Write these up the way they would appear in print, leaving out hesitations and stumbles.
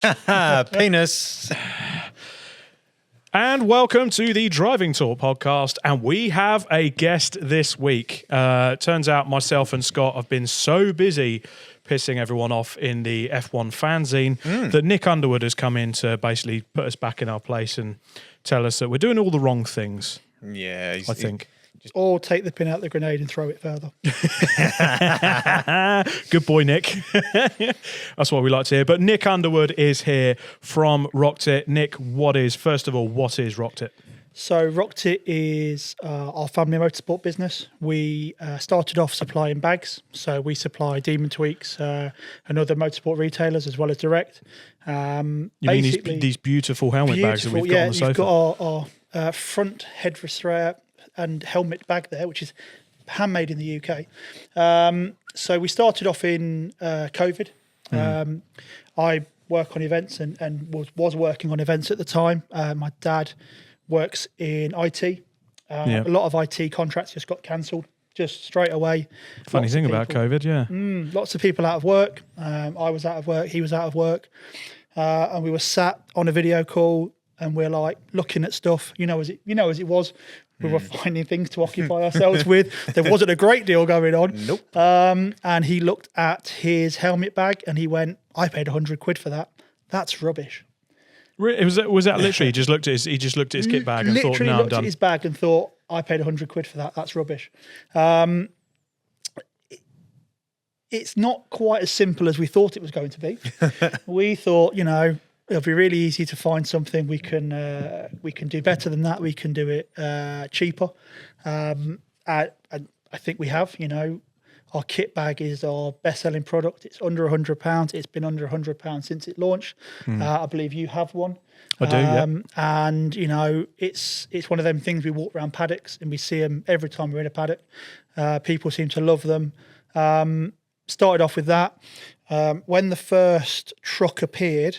Penis. And welcome to the Driving Talk podcast. And we have a guest this week. Turns out myself and Scott have been so busy pissing everyone off in the F1 fanzine that Nick Underwood has come in to basically put us back in our place and tell us that we're doing all the wrong things. Yeah, I think. Or take the pin out of the grenade and throw it further. Good boy, Nick. That's what we like to hear. But Nick Underwood is here from Rocked. Nick, first of all, what is Rocked? So Rocked is our family motorsport business. We started off supplying bags. So we supply Demon Tweaks and other motorsport retailers as well as direct. You mean these beautiful helmet bags that we've got on the sofa? You've got our front head restraint and helmet bag there, which is handmade in the UK. So we started off in COVID. I work on events and was working on events at the time. My dad works in IT. A lot of IT contracts just got cancelled just straight away. Funny thing about COVID, yeah. Lots of people out of work. I was out of work. He was out of work. And we were sat on a video call and we're like looking at stuff, as it was. We were finding things to occupy ourselves with. There wasn't a great deal going on. Nope. And he looked at his helmet bag and he went, I paid £100 for that. That's rubbish. Was that literally? He just looked at his kit bag and thought, "No, I'm looked done." At his bag and thought, I paid £100 for that. That's rubbish. It's not quite as simple as we thought it was going to be. We thought, it'll be really easy to find something we can do better than that. We can do it cheaper. I think we have. Our kit bag is our best-selling product. It's under £100. It's been under £100 since it launched. I believe you have one. I do, yeah. And it's one of them things we walk around paddocks and we see them every time we're in a paddock. People seem to love them. Started off with that. When the first truck appeared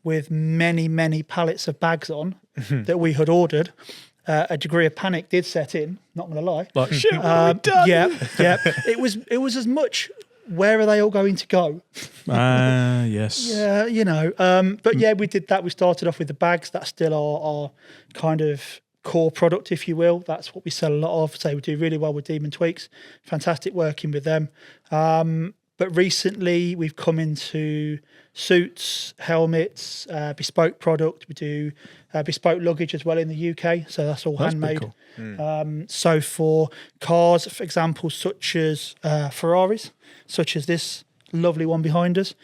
with many, many pallets of bags on that we had ordered, a degree of panic did set in, not going to lie. Like, shit, what have we done? Yeah. It was as much, where are they all going to go? Yes. Yeah, but yeah, we did that. We started off with the bags. That's still our kind of core product, if you will. That's what we sell a lot of. So we do really well with Demon Tweaks. Fantastic working with them. But recently we've come into suits, helmets, bespoke product. We do bespoke luggage as well in the UK. So that's all handmade. Cool. So for cars, for example, such as Ferraris, such as this lovely one behind us,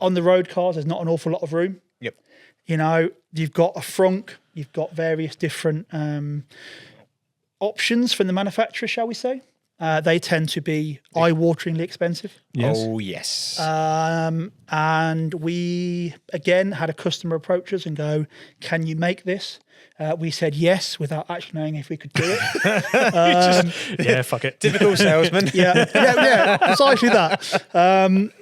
on the road cars, there's not an awful lot of room. Yep. You've got a frunk, you've got various different options from the manufacturer, shall we say. They tend to be eye-wateringly expensive. Yes. Oh, yes. And we, again, had a customer approach us and go, can you make this? We said yes, without actually knowing if we could do it. Yeah, fuck it. Typical salesman. Yeah, precisely that.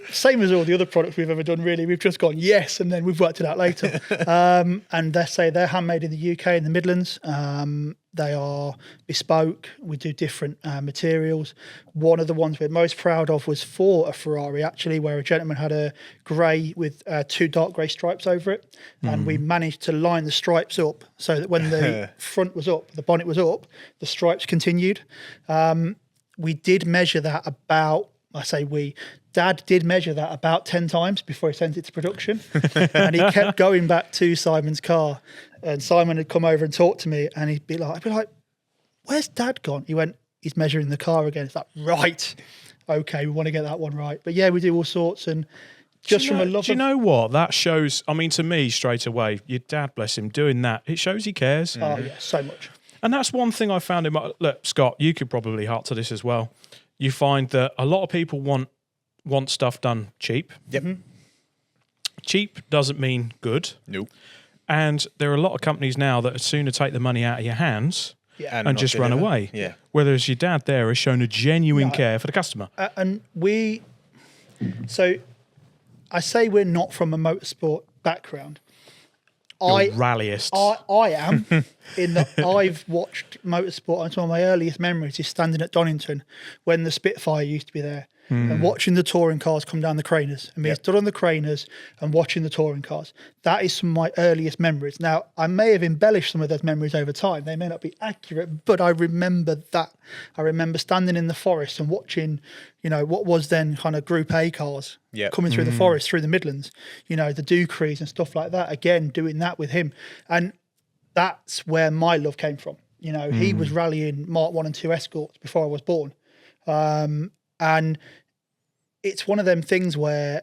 Same as all the other products we've ever done, really. We've just gone yes, and then we've worked it out later. And they're handmade in the UK, in the Midlands. They are bespoke. We do different materials. One of the ones we're most proud of was for a Ferrari, actually, where a gentleman had a grey with 2 dark grey stripes over it. And we managed to line the stripes up so that when the front was up, the bonnet was up, the stripes continued. We did measure that Dad did measure that about 10 times before he sent it to production. And he kept going back to Simon's car. And Simon had come over and talked to me, and I'd be like, where's Dad gone? He went, he's measuring the car again. It's like, right. Okay, we want to get that one right. But yeah, we do all sorts. And just from a love do you know what? That shows, to me, straight away, your dad, bless him, doing that, it shows he cares. Oh, yeah, so much. And that's one thing I found in look, Scott, you could probably hark to this as well. You find that a lot of people want stuff done cheap. Yep. Cheap doesn't mean good. Nope. And there are a lot of companies now that sooner take the money out of your hands and just run away. Yeah. Whereas your dad there has shown a genuine care for the customer. And so I say we're not from a motorsport background. You're rallyists. I am, in that I've watched motorsport. One of my earliest memories is standing at Donington when the Spitfire used to be there. and watching the touring cars come down the craners, and being stood on the craners and watching the touring cars. That is some of my earliest memories. Now, I may have embellished some of those memories over time. They may not be accurate, but I remember that. I remember standing in the forest and watching, what was then kind of Group A cars coming through the forest, through the Midlands, the Ducrees and stuff like that. Again, doing that with him. And that's where my love came from. He was rallying Mark 1 and 2 Escorts before I was born. And it's one of them things where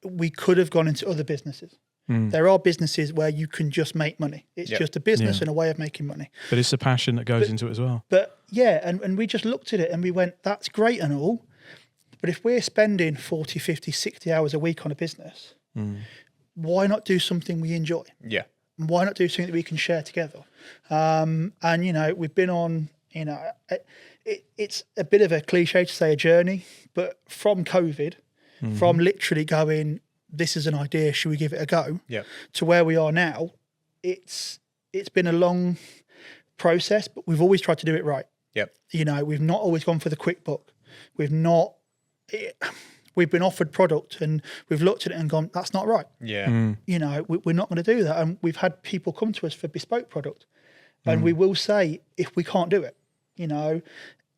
we could have gone into other businesses. There are businesses where you can just make money. It's just a business and a way of making money. But it's the passion that goes into it as well. But and we just looked at it and we went, that's great and all. But if we're spending 40, 50, 60 hours a week on a business, why not do something we enjoy? Yeah. Why not do something that we can share together? And, we've been on, it's a bit of a cliche to say a journey, but from COVID, from literally going, this is an idea, should we give it a go? Yeah. To where we are now, it's been a long process, but we've always tried to do it right. Yep. We've not always gone for the quick buck. We've been offered product and we've looked at it and gone, that's not right. Yeah. We're not going to do that. And we've had people come to us for bespoke product. And we will say, if we can't do it,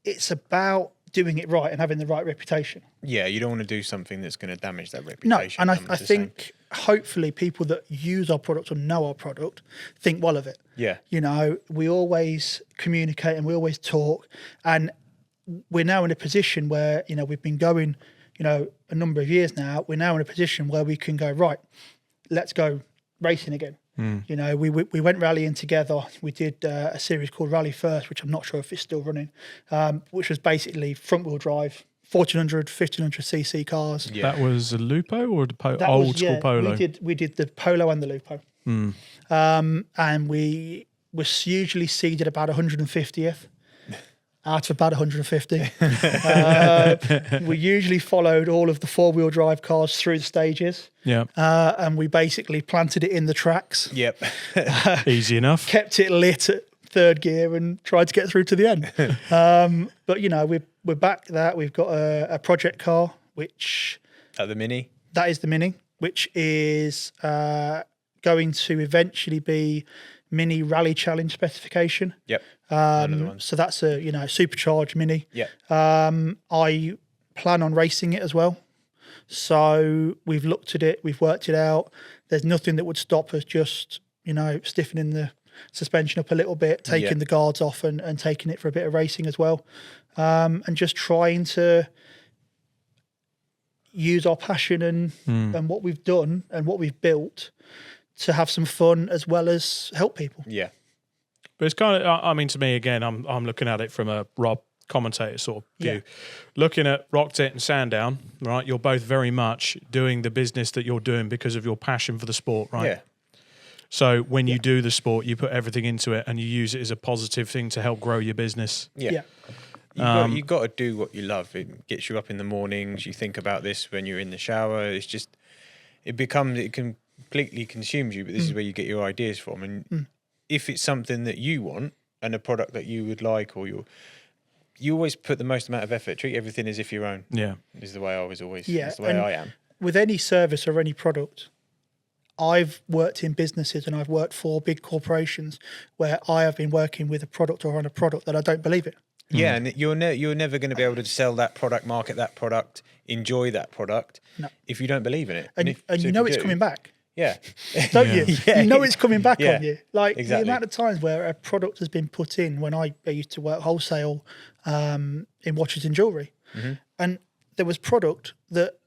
it's about doing it right and having the right reputation. Yeah, you don't want to do something that's going to damage that reputation. No, and I think hopefully people that use our product or know our product think well of it. Yeah. We always communicate and we always talk. And we're now in a position where, we've been going, a number of years now. We're now in a position where we can go, right, let's go racing again. We went rallying together. We did a series called Rally First, which I'm not sure if it's still running, which was basically front wheel drive, 1400, 1500cc cars. Yeah. That was a Lupo or the old school Polo? We did the Polo and the Lupo. And we was usually seeded about 150th. Out of about 150. We usually followed all of the four-wheel drive cars through the stages. Yeah. And we basically planted it in the tracks. Yep. Easy enough. Kept it lit at third gear and tried to get through to the end. But, we're back to that. We've got a project car, which... The Mini? That is the Mini, which is going to eventually be Mini Rally Challenge specification. Yep. Another one. So that's a supercharged Mini. Yeah. I plan on racing it as well. So we've looked at it, we've worked it out. There's nothing that would stop us just, stiffening the suspension up a little bit, taking the guards off and taking it for a bit of racing as well. And just trying to use our passion and what we've done and what we've built to have some fun as well as help people. Yeah. But it's kind of, to me, again, I'm looking at it from a Rob commentator sort of view. Yeah. Looking at Rocktit and Sandown, right, you're both very much doing the business that you're doing because of your passion for the sport, right? Yeah. So when you do the sport, you put everything into it and you use it as a positive thing to help grow your business. Yeah. You've got to do what you love. It gets you up in the mornings. You think about this when you're in the shower. It's just, it completely consumes you, but this is where you get your ideas from. And if it's something that you want and a product that you would like, or you always put the most amount of effort, treat everything as if your own. Yeah. Is the way I was always, Yeah. that's the way I am. With any service or any product, I've worked in businesses and I've worked for big corporations where I have been working with a product or on a product that I don't believe in. Yeah, and you're never going to be able to sell that product, market that product, enjoy that product if you don't believe in it. And you know it's coming back. Yeah. Don't you? Yeah. You know it's coming back Yeah. on you. Like Exactly. the amount of times where a product has been put in when I used to work wholesale in watches and jewellery. And there was product that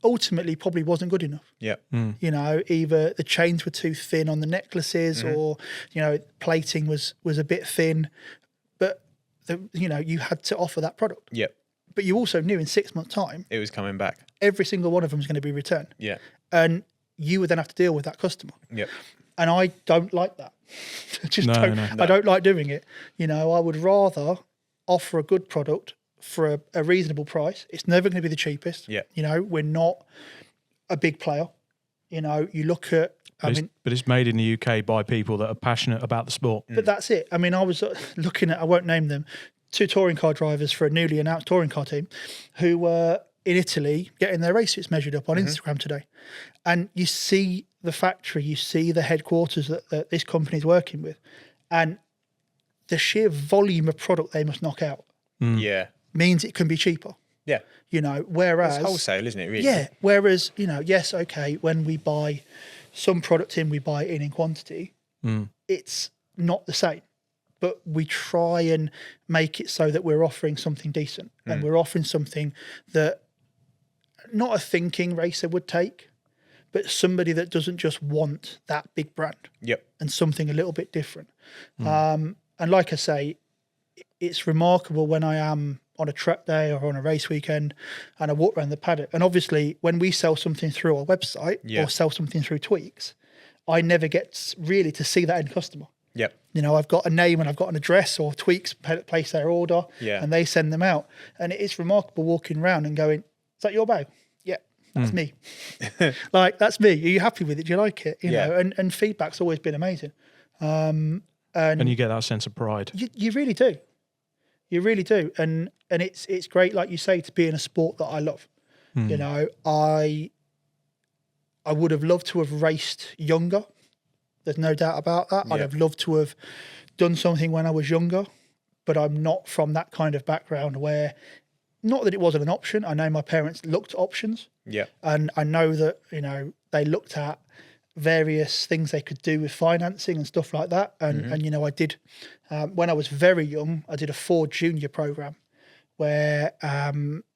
ultimately probably wasn't good enough. Yeah. Either the chains were too thin on the necklaces or, plating was a bit thin. But, you had to offer that product. Yep. But you also knew in 6 months' time, It was coming back. every single one of them was going to be returned. Yeah. And you would then have to deal with that customer. Yep. And I don't like that. I don't like doing it. I would rather offer a good product for a reasonable price. It's never going to be the cheapest. Yeah. We're not a big player. You look at, But it's made in the UK by people that are passionate about the sport. but that's it. I was looking at, I won't name them, 2 touring car drivers for a newly announced touring car team who were in Italy getting their race suits measured up on Instagram today. And you see the factory, you see the headquarters that this company is working with, and the sheer volume of product they must knock out means it can be cheaper. Yeah. You know, whereas... It's wholesale, isn't it, really? Yeah, whereas, you know, yes, okay, when we buy some product in, we buy it in quantity, it's not the same. But we try and make it so that we're offering something decent and we're offering something that not a thinking racer would take, but somebody that doesn't just want that big brand and something a little bit different. And like I say, it's remarkable when I am on a track day or on a race weekend and I walk around the paddock. And obviously when we sell something through our website or sell something through Tweaks, I never get really to see that end customer. Yep. You know, I've got a name and I've got an address, or Tweaks place their order and they send them out. And it is remarkable walking around and going, is that your bag? Yeah, that's me. Like, that's me. Are you happy with it? Do you like it? You know, and feedback's always been amazing. And you get that sense of pride. You really do. You really do. And it's great, like you say, to be in a sport that I love. You know, I would have loved to have raced younger. There's no doubt about that. I'd have loved to have done something when I was younger, but I'm not from that kind of background where, not that it wasn't an option. I know my parents looked at options. Yeah. And I know that, you know, they looked at various things they could do with financing and stuff like that. And you know, I did, when I was very young, I did a Ford Junior program where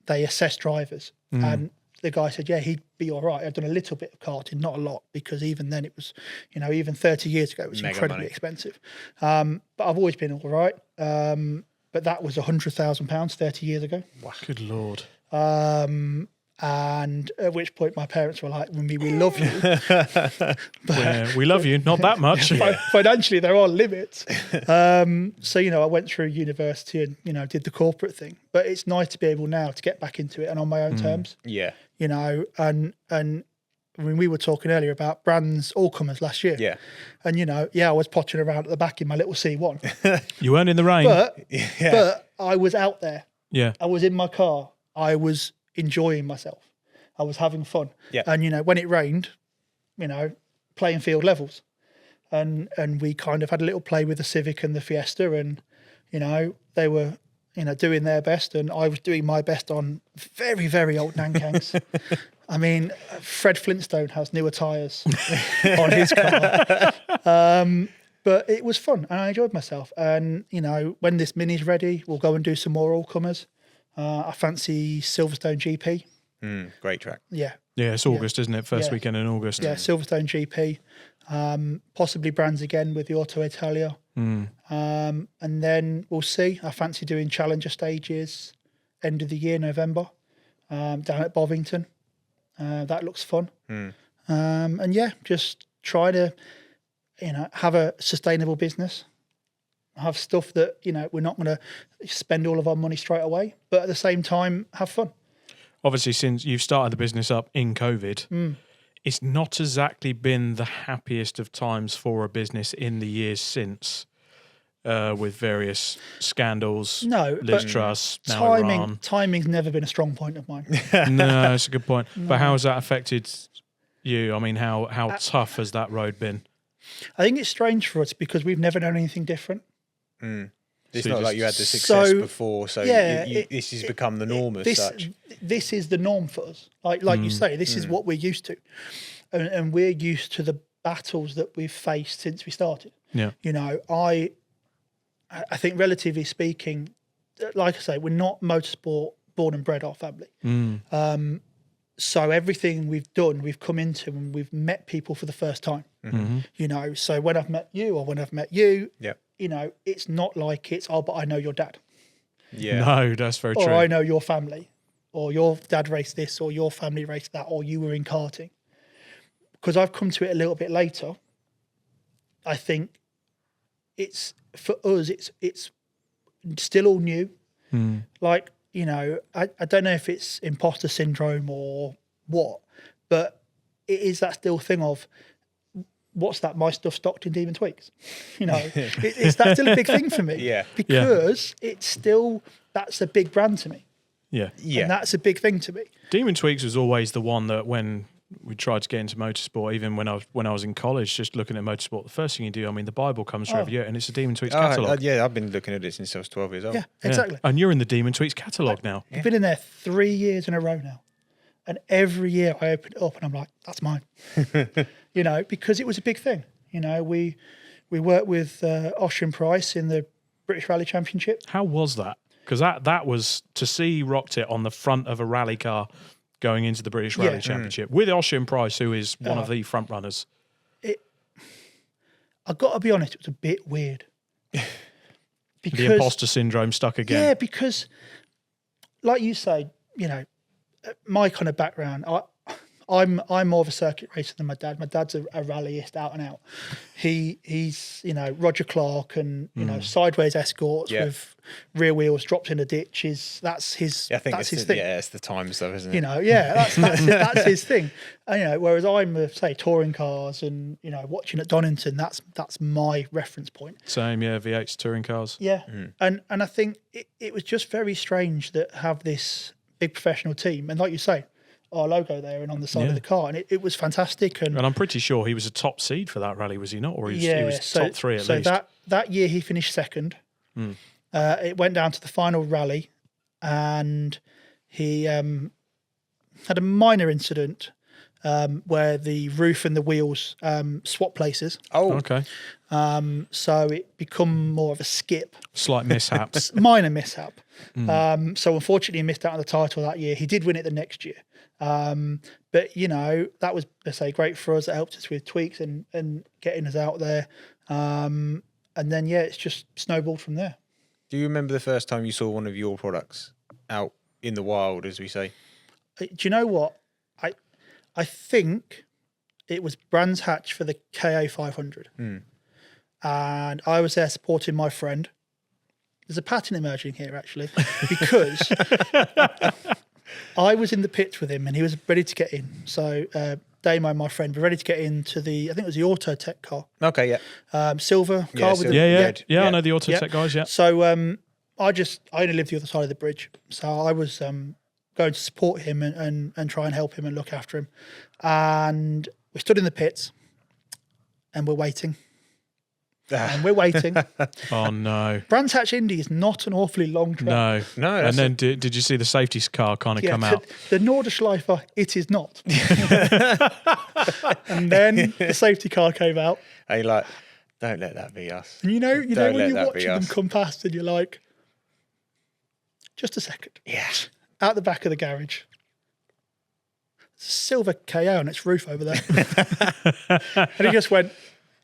they assessed drivers. And the guy said, yeah, he'd be all right. I'd done a little bit of karting, not a lot, because even then it was, you know, even 30 years ago, it was incredibly expensive. But I've always been all right. But that was £100,000 30 years ago. Wow. Good Lord. And at which point my parents were like, we love you. But, we love you, not that much. Financially, there are limits. So, you know, I went through university and, you know, did the corporate thing. But it's nice to be able now to get back into it and on my own terms. Yeah. You know, and I mean, we were talking earlier about brands all-comers last year. Yeah. And, you know, I was potting around at the back in my little C1. You weren't in the rain. But I was out there. Yeah. I was in my car. I was enjoying myself. I was having fun. Yeah. And, you know, when it rained, you know, playing field levels. And we kind of had a little play with the Civic and the Fiesta, and, you know, they were, you know, doing their best and I was doing my best on very, very old Nankangs. I mean, Fred Flintstone has newer tyres on his car. But it was fun and I enjoyed myself. And, you know, when this Mini's ready, we'll go and do some more all-comers. I fancy Silverstone GP. Great track. Yeah, it's August, isn't it? First weekend in August. Yeah, Silverstone GP. Possibly brands again with the Auto Italia. And then we'll see. I fancy doing Challenger stages end of the year, November, down at Bovington. That looks fun. And yeah, just try to, you know, have a sustainable business. Have stuff that, you know, we're not going to spend all of our money straight away, but at the same time, have fun. Obviously, since you've started the business up in COVID, it's not exactly been the happiest of times for a business in the years since, with various scandals, Liz Truss, timing's never been a strong point of mine. No, that's a good point. No. But how has that affected you? I mean, how tough has that road been? I think it's strange for us because we've never known anything different. It's not like you had the success before, so this has become the norm as such. This is the norm for us. Like you say, this is what we're used to. And we're used to the battles that we've faced since we started. Yeah. You know, I think relatively speaking, like I say, we're not motorsport born and bred, our family. So everything we've done, we've come into and we've met people for the first time. You know, so when I've met you or when I've met you, you know, it's not like it's, but I know your dad. Yeah. No, that's very true. Or I know your family, or your dad raced this, or your family raced that, or you were in karting. Because I've come to it a little bit later. I think it's, for us, it's still all new. Like, you know, I don't know if it's imposter syndrome or what, but it is that still thing of what's that? My stuff stocked in Demon Tweaks. That's still a big thing for me. Yeah. Because it's still, that's a big brand to me. Yeah. And that's a big thing to me. Demon Tweaks was always the one that when we tried to get into motorsport, even when I was in college, just looking at motorsport, the first thing you do, I mean, the Bible comes through every year, and it's a Demon Tweaks catalogue. Yeah, I've been looking at it since I was 12 years old. Yeah, exactly. And you're in the Demon Tweaks catalogue now. I've been in there 3 years in a row now. And every year I open it up and I'm like, that's mine. Because it was a big thing. We worked with Ocean Price in the British Rally Championship. How was that? Because that was to see Rocked It on the front of a rally car going into the British Rally Championship with Ocean Price, who is one of the front runners. I've got to be honest, it was a bit weird. Because, the imposter syndrome stuck again. Yeah, because like you say, my kind of background, I'm more of a circuit racer than my dad. My dad's a rallyist out and out. He's Roger Clark and sideways escorts with rear wheels dropped in a ditch. That's his thing. Yeah, it's the time stuff, isn't it? That's his thing. And, whereas I'm say touring cars and watching at Donington. That's my reference point. Same, yeah. V8s touring cars. Yeah, and I think it was just very strange that have this big professional team, and like you say, our logo there and on the side of the car, and it was fantastic. And I'm pretty sure he was a top seed for that rally, was he not? Or he was top three at least. So that year he finished second. It went down to the final rally, and he had a minor incident where the roof and the wheels swapped places. Oh, okay. So it become more of a skip. Slight mishaps. Minor mishap. So unfortunately he missed out on the title that year. He did win it the next year. But that was, let's say, great for us. It helped us with tweaks and getting us out there. And then it's just snowballed from there. Do you remember the first time you saw one of your products out in the wild, as we say? Do you know what? I think it was Brands Hatch for the KA 500. And I was there supporting my friend. There's a pattern emerging here, actually, because I was in the pits with him and he was ready to get in. So Damo, my friend, were ready to get into I think it was the Autotech car. Okay, yeah. Silver car with the red. Yeah, I know the Autotech guys, yeah. So I only lived the other side of the bridge. So I was going to support him and try and help him and look after him. And we stood in the pits and we're waiting. And we're waiting. Oh, no. Brands Hatch Indy is not an awfully long track. No. And then did you see the safety car kind of come out? The Nordschleifer, it is not. And then the safety car came out. And you're like, don't let that be us. And you know when you're watching them come past and you're like, just a second. Yeah. Out the back of the garage. There's a silver KO on its roof over there. And he just went,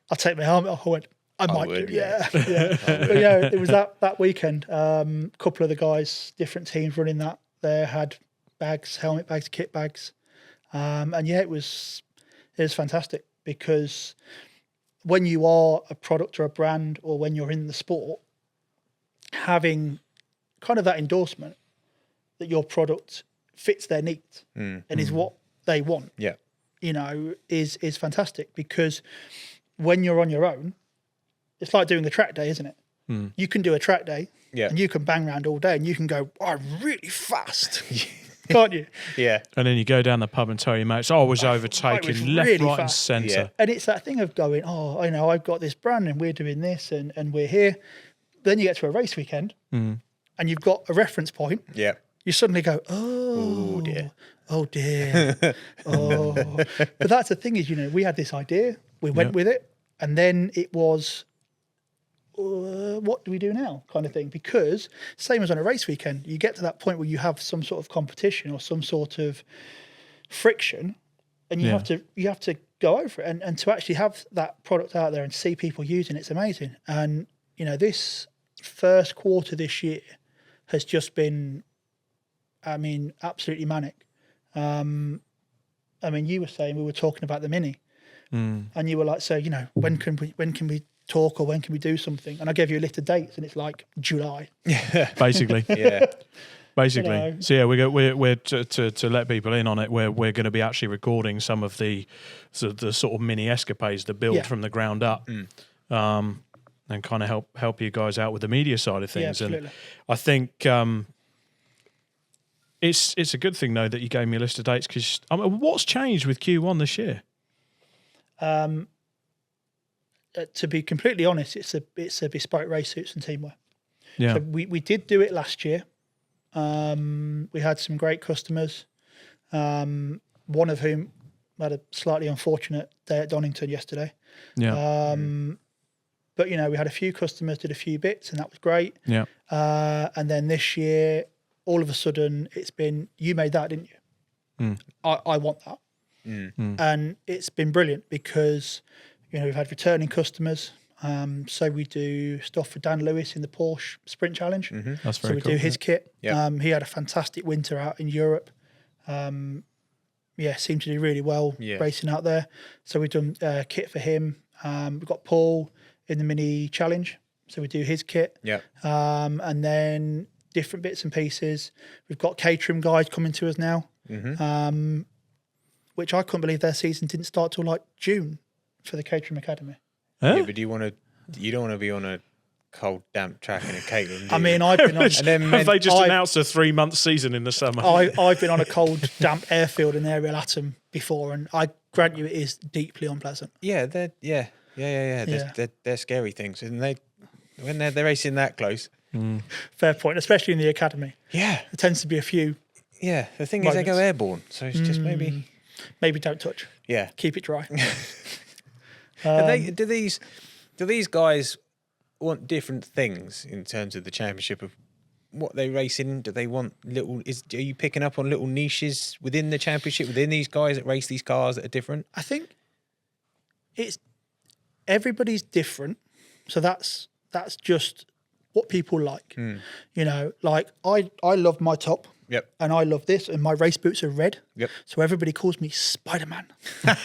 I'll take my helmet off. I went, I might do. Yeah. But it was that weekend. A couple of the guys, different teams running that there had bags, helmet bags, kit bags. It was fantastic because when you are a product or a brand or when you're in the sport, having kind of that endorsement that your product fits their needs and is what they want, is fantastic because when you're on your own, it's like doing a track day, isn't it? You can do a track day and you can bang around all day and you can go, really fast, can't you? Yeah. And then you go down the pub and tell your mates, I was overtaken left, really right fast. And centre. Yeah. And it's that thing of going, I've got this brand and we're doing this and we're here. Then you get to a race weekend and you've got a reference point. Yeah. You suddenly go, oh dear. But that's the thing is, we had this idea, we went with it, and then it was, what do we do now kind of thing? Because same as on a race weekend, you get to that point where you have some sort of competition or some sort of friction, and you have to go over it. And to actually have that product out there and see people using it's amazing. And, this first quarter this year has just been, absolutely manic. You were saying we were talking about the Mini, and you were like, so when can we talk or when can we do something? And I gave you a list of dates, and it's like July. Basically, yeah. Basically. So yeah, we're to let people in on it. We're going to be actually recording some of the sort of mini escapades, the build from the ground up, and kind of help you guys out with the media side of things. Yeah, and I think it's a good thing though that you gave me a list of dates, because what's changed with Q1 this year? To be completely honest, it's a bespoke race suits and teamwear. Yeah, so we did do it last year. We had some great customers, one of whom had a slightly unfortunate day at Donington yesterday. Yeah. But, we had a few customers, did a few bits, and that was great. Yeah. And then this year, all of a sudden, it's been, you made that, didn't you? I want that. And it's been brilliant because, we've had returning customers. So we do stuff for Dan Lewis in the Porsche Sprint Challenge. That's very cool. So we do his kit. Yeah. He had a fantastic winter out in Europe. Seemed to do really well racing out there. So we've done kit for him. We've got Paul in the Mini Challenge. So we do his kit. Yeah. And then different bits and pieces. We've got catering guys coming to us now, which I couldn't believe their season didn't start till like June for the Catering Academy. Huh? Yeah, but you don't want to be on a cold, damp track in a catering. I mean, I've been on. And then Have they just announced a 3-month season in the summer? I've been on a cold, damp airfield in Ariel Atom before, and I grant you, it is deeply unpleasant. yeah, they're scary things, and when they're racing that close. Fair point, especially in the academy. Yeah, There tends to be a few. yeah. The thing is, they go airborne, so it's just maybe. Maybe don't touch. Yeah. Keep it dry. Do these guys want different things in terms of the championship of what they race in? Do they want are you picking up on little niches within the championship, within these guys that race these cars that are different? I think it's everybody's different, so that's just what people like. Like I love my top. Yep. And I love this, and my race boots are red. Yep. So everybody calls me Spider-Man. But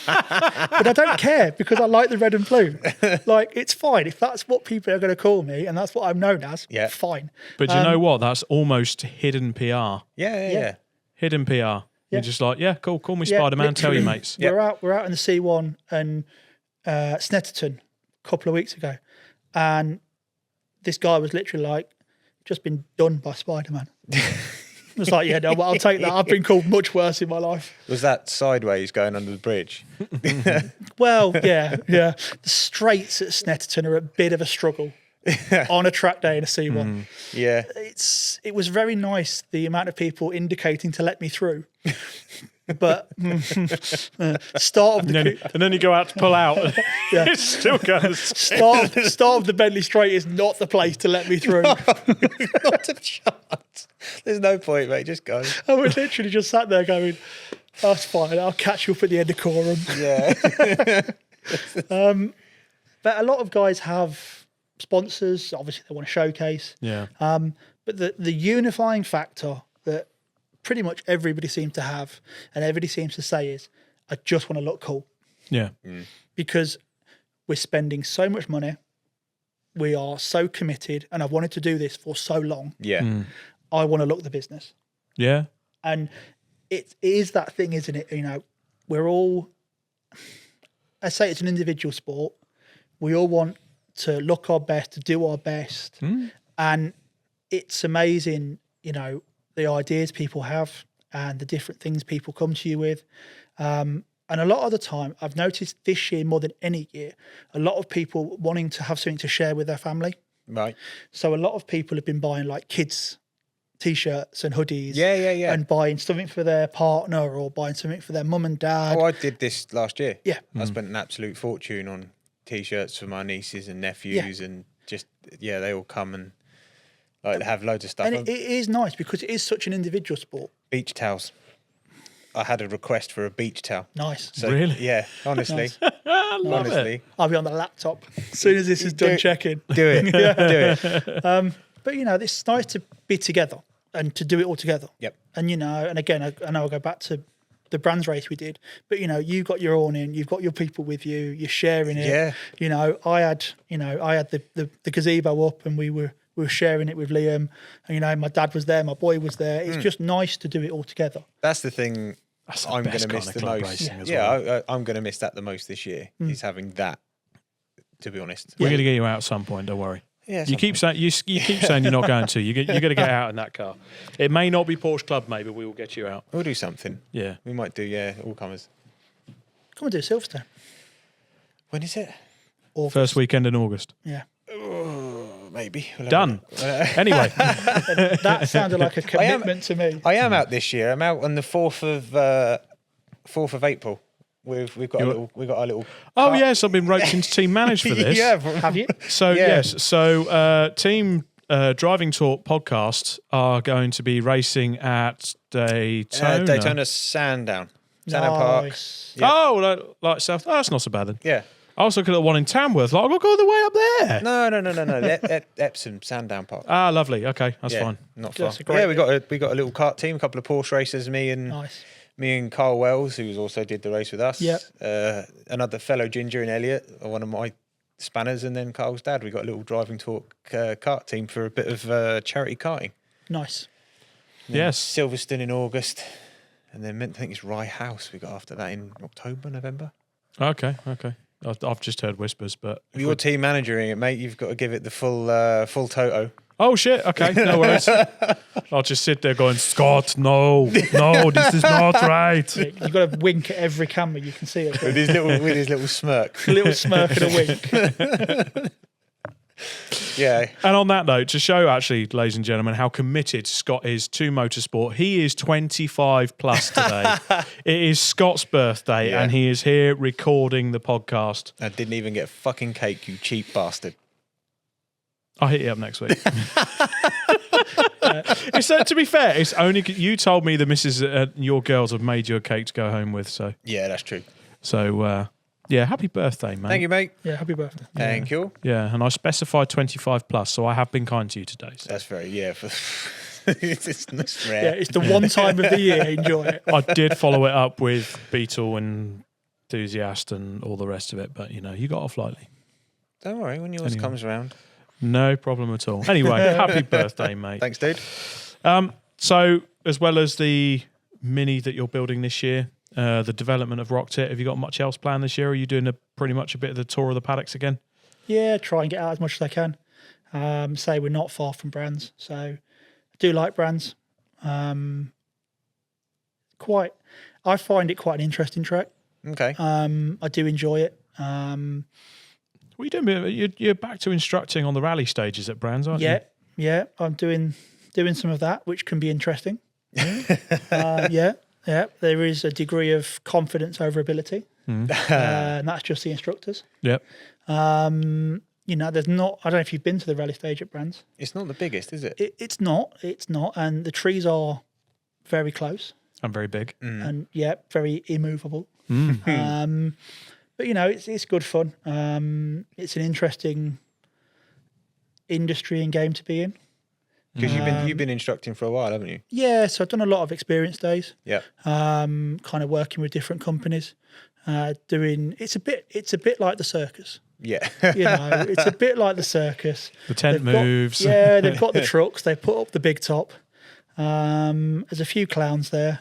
I don't care because I like the red and blue. Like, it's fine. If that's what people are going to call me and that's what I'm known as, fine. But you know what? That's almost hidden PR. Yeah. Hidden PR. You're just like, yeah, cool, call me Spider-Man, tell your mates. We're out in the C1 and Snetterton a couple of weeks ago, and this guy was literally like, just been done by Spider-Man. I was like, yeah, no, but I'll take that. I've been called much worse in my life. Was that sideways going under the bridge? Well, yeah. The straights at Snetterton are a bit of a struggle on a track day in a C1. Yeah. It was very nice, the amount of people indicating to let me through. But start of the and then you go out to pull out. And it's still going. Start of the Bentley Straight is not the place to let me through. Not a chance. There's no point, mate. Just go. I was literally just sat there going, "That's fine. I'll catch you up at the end of Coram." Yeah. But a lot of guys have sponsors. Obviously, they want to showcase. Yeah. But the unifying factor that pretty much everybody seems to have, and everybody seems to say, is, I just want to look cool. Yeah. Because we're spending so much money. We are so committed, and I've wanted to do this for so long. Yeah. I want to look the business. Yeah. And it is that thing, isn't it? We're all, I say it's an individual sport. We all want to look our best, to do our best. And it's amazing, the ideas people have and the different things people come to you with. And a lot of the time, I've noticed this year more than any year, a lot of people wanting to have something to share with their family. Right. So a lot of people have been buying like kids' T-shirts and hoodies. Yeah. And buying something for their partner or buying something for their mum and dad. Oh, I did this last year. Yeah. I spent an absolute fortune on T-shirts for my nieces and nephews, and just, they all come and have loads of stuff. And it is nice because it is such an individual sport. Beach towels. I had a request for a beach towel. Nice. So, Really? Yeah, honestly. I love it. I'll be on the laptop as soon as this is done checking. Do it. Do it. But, it's nice to be together and to do it all together. Yep. And, and again, I know I'll go back to the brands race we did, but, you've got your awning, you've got your people with you, you're sharing it. Yeah. I had the gazebo up and we were We were sharing it with Liam, and my dad was there, my boy was there. It's just nice to do it all together. That's the thing. That's I'm going to miss the most. I'm going to miss that the most this year. Is having that. To be honest, we're going to get you out at some point. Don't worry. Yeah, you keep saying you're not going to. You're going to get out in that car. It may not be Porsche Club, maybe we will get you out. We'll do something. Yeah, we might do. All comers. Come and do Silverstone. When is it? August. First weekend in August. Yeah. Maybe. Done. Anyway. That sounded like a commitment to me. I am out this year. I'm out on the 4th of April. We've got our little. Oh yes, I've been roped into team managed for this. Yeah, have you? So yes, so team Driving Talk podcast are going to be racing at Daytona Sandown Park. Yeah. Oh, like South. Oh, that's not so bad then. Yeah. I was looking at one in Tamworth. Like, I'll go all the way up there. No. Epsom Sandown Park. Ah, lovely. Okay, that's fine. Not far. Yeah, we got a little kart team, a couple of Porsche racers, me and Carl Wells, who also did the race with us. Yeah. Another fellow Ginger and Elliot, one of my spanners, and then Carl's dad. We got a little Driving Talk kart team for a bit of charity karting. Nice. Yes. Silverstone in August, and then I think it's Rye House we got after that in October, November. Okay. I've just heard whispers, but you're team managing it, mate. You've got to give it the full toto. Oh shit! Okay, no worries. I'll just sit there going, Scott, no, this is not right. You've got to wink at every camera you can see it. With his little smirk. A little smirk and a wink. Yeah. And on that note, to show actually, ladies and gentlemen, how committed Scott is to motorsport, he is 25 plus today. It is Scott's birthday, and he is here recording the podcast. I didn't even get a fucking cake, you cheap bastard. I'll hit you up next week. To be fair, it's only you told me the missus, your girls have made you a cake to go home with. So yeah, that's true. So happy birthday, mate. Thank you, mate. Yeah, happy birthday. Thank you. Yeah, and I specified 25 plus, so I have been kind to you today. So. That's very it's rare. Yeah, it's the one time of the year. Enjoy it. I did follow it up with Beetle and Enthusiast and all the rest of it, but you got off lightly. Don't worry, when yours comes around. No problem at all. Anyway, happy birthday, mate. Thanks, dude. So, as well as the Mini that you're building this year, the development of Rocktit, have you got much else planned this year? Or are you doing pretty much a bit of the tour of the paddocks again? Yeah, try and get out as much as I can. Say we're not far from Brands, so I do like Brands. I find it quite an interesting track. Okay. I do enjoy it. What are you doing? You're back to instructing on the rally stages at Brands, aren't you? Yeah. I'm doing some of that, which can be interesting. Yeah. There is a degree of confidence over ability, and that's just the instructors. Yep. There's not. I don't know if you've been to the rally stage at Brands. It's not the biggest, is it? It's not, and the trees are very close and very big, and very immovable. But it's good fun. It's an interesting industry and game to be in. Because you've been instructing for a while, haven't you? Yeah, so I've done a lot of experience days. Yeah. Kind of working with different companies. It's a bit like the circus. Yeah. It's a bit like the circus. The tent moves. They've got the trucks. They put up the big top. There's a few clowns there,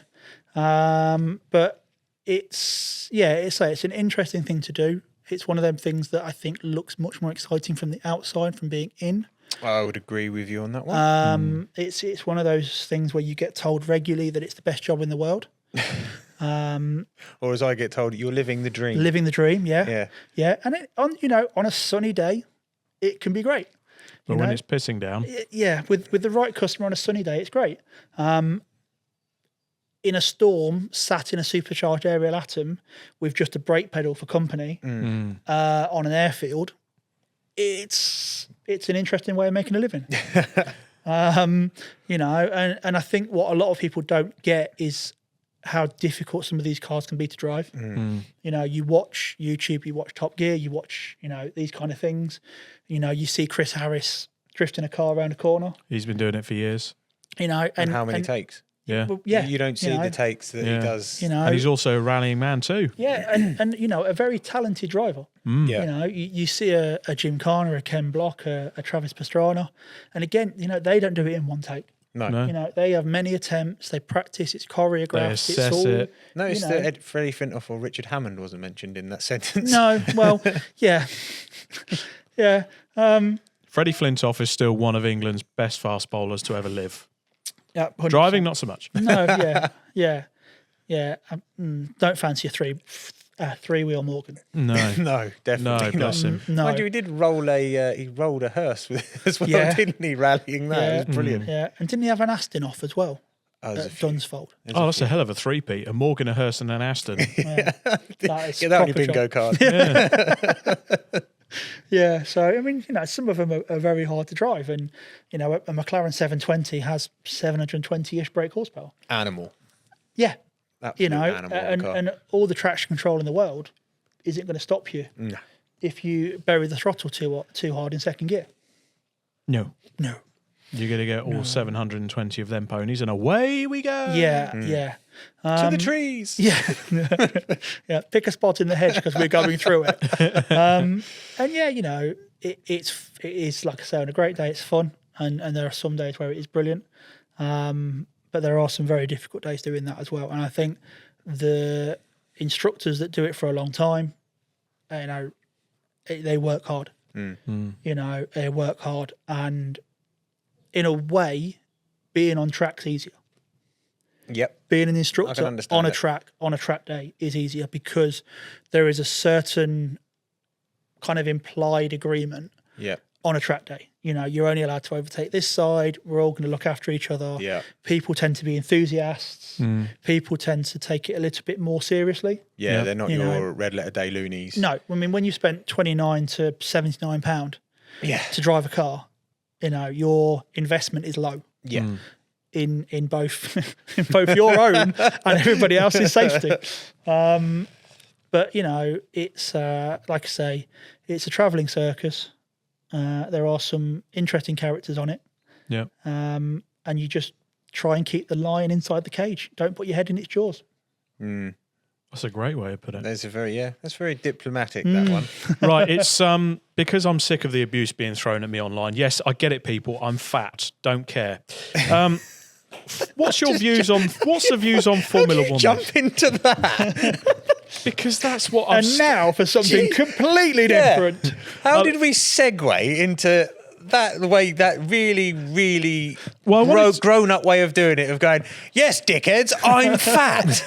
but it's an interesting thing to do. It's one of them things that I think looks much more exciting from the outside, from being in. I would agree with you on that one. It's one of those things where you get told regularly that it's the best job in the world. Or as I get told, you're living the dream. Living the dream, yeah. And on a sunny day, it can be great. But when it's pissing down, with the right customer on a sunny day, it's great. In a storm, sat in a supercharged aerial atom with just a brake pedal for company on an airfield, it's an interesting way of making a living. And I think what a lot of people don't get is how difficult some of these cars can be to drive. You watch YouTube, you watch Top Gear, you watch these kind of things. You see Chris Harris drifting a car around a corner. He's been doing it for years. And how many takes? Yeah. Well, yeah. You don't see the takes that he does. And he's also a rallying man too. Yeah, and a very talented driver. Yeah. You see a Jim Carner, a Ken Block, a Travis Pastrana, and again, they don't do it in one take. No. They have many attempts. They practice. It's choreographed. They assess it's all, it. Notice that Freddie Flintoff or Richard Hammond wasn't mentioned in that sentence. No, well, yeah, yeah. Freddie Flintoff is still one of England's best fast bowlers to ever live. Yeah, 100%. Driving, not so much. No, yeah. Don't fancy a three-wheel Morgan. No, No, definitely no, bless not. him. No. Mind you, he did roll he rolled a hearse as well, Yeah. didn't he? Rallying that, it was brilliant. Yeah, and didn't he have an Aston off as well There's a at few. Dunsfold? Oh, that's a hell of a three-peat. A Morgan, a Hearst and an Aston. That is Get that on your proper bingo job. card. Yeah, so I mean, some of them are very hard to drive, and a McLaren 720 has 720-ish brake horsepower. Animal. Yeah, Absolute animal of a car. and all the traction control in the world isn't going to stop you No. if you bury the throttle too hard in second gear. No. No. You're going to get all 720 of them ponies, and away we go. Yeah, yeah. To the trees. Yeah, yeah. Pick a spot in the hedge because we're going through it. And yeah, it is like I say, on a great day, it's fun, and there are some days where it is brilliant. But there are some very difficult days doing that as well. And I think the instructors that do it for a long time, they work hard. They work hard, and in a way, being on track's easier. Yep. Being an instructor understand on a that. track day is easier because there is a certain kind of implied agreement Yep. on a track day. You're only allowed to overtake this side. We're all going to look after each other. Yeah. People tend to be enthusiasts. People tend to take it a little bit more seriously. Yeah, they're not You know. your red letter day loonies. No, I mean, when you spent £29 to £79 Yeah. to drive a car, your investment is low. Yeah. In both in both your own and everybody else's safety. But it's like I say, it's a travelling circus. There are some interesting characters on it. Yeah. And you just try and keep the lion inside the cage. Don't put your head in its jaws. That's a great way of putting it. That's very diplomatic, that one. Right, it's because I'm sick of the abuse being thrown at me online. Yes, I get it, people. I'm fat. Don't care. What's the views on Formula One? Jump into that. Because that's what I'm. And now for something completely different. How did we segue into that way? That really, really grown-up way of doing it. Of going, yes, dickheads, I'm fat.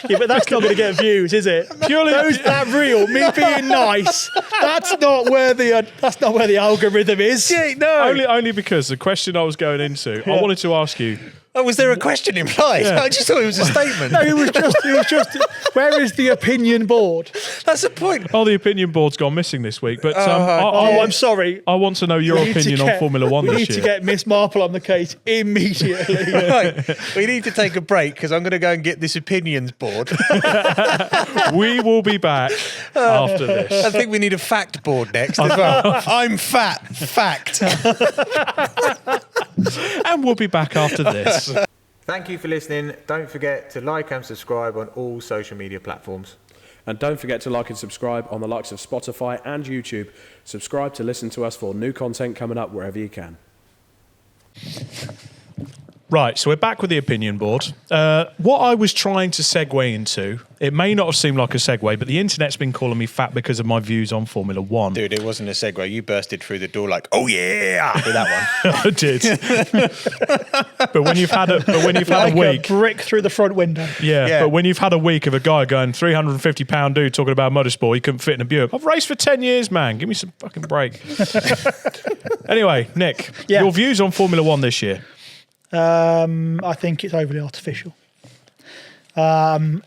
Yeah, but that's not going to get views, is it? Purely that real me being nice. That's not where the algorithm is. Yeah, no. only because the question I was going into, I wanted to ask you. Oh, was there a question implied? Yeah. I just thought it was a statement. No, it was just. Where is the opinion board? That's the point. Oh, the opinion board's gone missing this week. But I'm sorry. I want to know your opinion on Formula One we this need year. to get Miss Marple on the case immediately. Right. We need to take a break because I'm going to go and get this opinions board. We will be back after this. I think we need a fact board next as well. I'm fat. Fact. And we'll be back after this. Thank you for listening. Don't forget to like and subscribe on all social media platforms. And don't forget to like and subscribe on the likes of Spotify and YouTube. Subscribe to listen to us for new content coming up wherever you can. Right, so we're back with the opinion board. What I was trying to segue into, it may not have seemed like a segue, but the internet's been calling me fat because of my views on Formula One. Dude, it wasn't a segue. You bursted through the door like, oh yeah, with that one. I did. But when you've had a week, a brick through the front window. yeah, but when you've had a week of a guy going 350-pound dude talking about motorsport, he couldn't fit in a Buick. I've raced for 10 years, man. Give me some fucking break. Anyway, Nick, your views on Formula One this year? I think it's overly artificial. As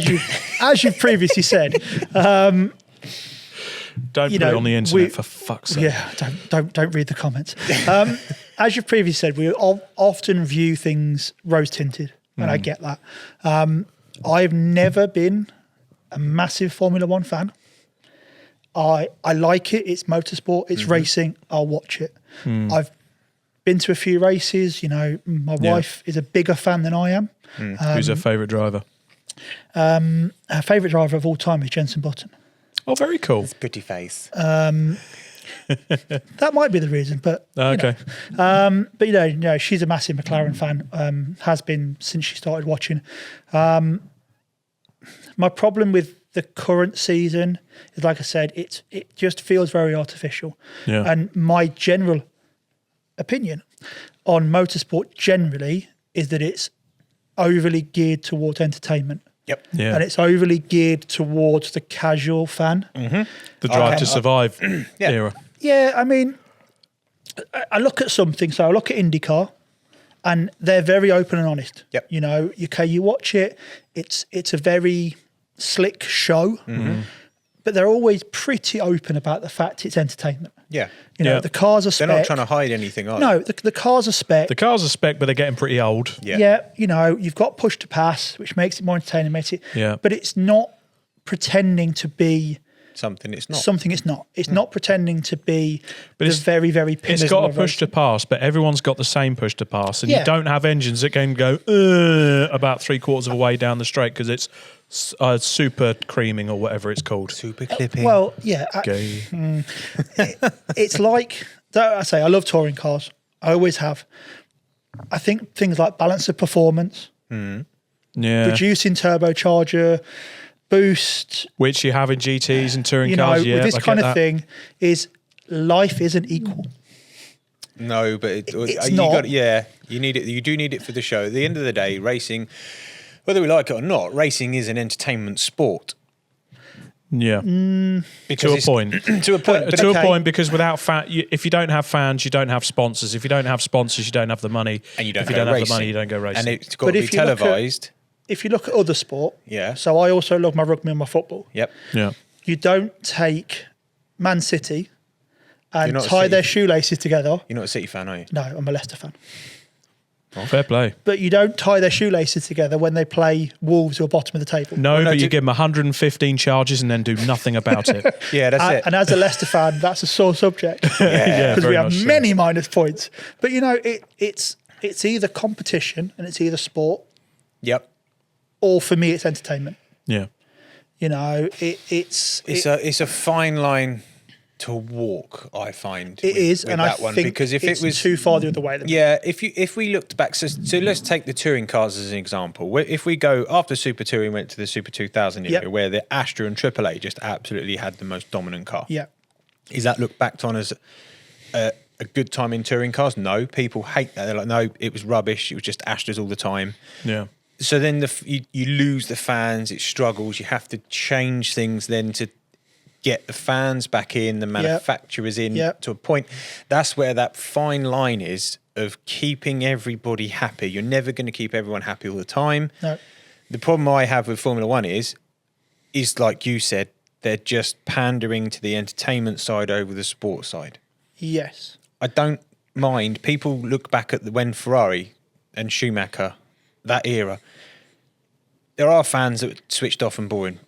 you've previously said, don't put it on the internet for fuck's sake. Yeah, don't read the comments. As you've previously said, we often view things rose tinted, and I get that. I've never been a massive Formula One fan. I like it. It's motorsport. It's racing. I'll watch it. been to a few races. You know, my wife is a bigger fan than I am. Who's her favourite driver? Her favourite driver of all time is Jenson Button. Oh, very cool. It's pretty face. That might be the reason, but Okay. but you know, she's a massive McLaren fan. Has been since she started watching. My problem with the current season is, like I said, it just feels very artificial. Yeah. And my general opinion on motorsport generally is that it's overly geared towards entertainment. Yep. Yeah. And it's overly geared towards the casual fan. The Drive to Survive era. Yeah, I mean, I look at something. So I look at IndyCar, and they're very open and honest. Yep. You know, you watch it. It's a very slick show, but they're always pretty open about the fact it's entertainment. Yeah. You know, Yeah. the cars are spec. They're not trying to hide anything, are they? No, the cars are spec. The cars are spec, but they're getting pretty old. Yeah. Yeah, you know, you've got push to pass, which makes it more entertaining, Yeah. but it's not pretending to be Something it's not. something it's not. It's not pretending to be But the it's- very, very It's pinnacle got a of push to racing. pass, but everyone's got the same push to pass, and you Yeah. don't have engines that can go about 3/4 of a way down the straight because it's super creaming or whatever it's called. Super clipping. Well, yeah, Gay. it's like I say, I love touring cars. I always have. I think things like balance of performance, Yeah, reducing turbocharger, boost, which you have in GTs and touring you know, cars. Yeah, with this I get kind of that. thing, is life isn't equal. no, but It's you not. got you need it. You do need it for the show. At the end of the day, racing, whether we like it or not, racing is an entertainment sport. Yeah, Because to a point. To a point. But To okay. a point, because without if you don't have fans, you don't have sponsors. If you don't have sponsors, you don't have the money. and you don't if you go don't have racing. the money, you don't go racing. And it's got But to be if you look at- televised. If you look at other sport, Yeah. So I also love my rugby and my football. Yep. yeah, You don't take Man City You're and not a tie City their fan. shoelaces together. You're not a City fan, are you? No, I'm a Leicester fan. fair play. But you don't tie their shoelaces together when they play Wolves who are bottom of the table. No, no, but you to- give them 115 charges and then do nothing about it. Yeah, that's it. And as a Leicester fan, that's a sore subject Yeah, because very we much have so. many minus points. But you know, it's either competition and it's either sport, Yep. or for me, it's entertainment. Yeah. You know, it's It's a fine line to walk, I find. it is, with and that I one, think because if it's it was too far the other way. Yeah, if we looked back, so let's take the touring cars as an example. If we go after Super Touring, went to the Super 2000 era, Yep. where the Astra and AAA just absolutely had the most dominant car. Yeah, Is that looked back on as a good time in touring cars? No, people hate that. They're like, no, it was rubbish. It was just Astras all the time. Yeah. So then you lose the fans. It struggles. You have to change things then to get the fans back in, the manufacturers in Yep. to a point. That's where that fine line is of keeping everybody happy. You're never going to keep everyone happy all the time. no, The problem I have with Formula One is like you said, they're just pandering to the entertainment side over the sports side. yes, I don't mind. People look back at when Ferrari and Schumacher, that era, there are fans that switched off and boring.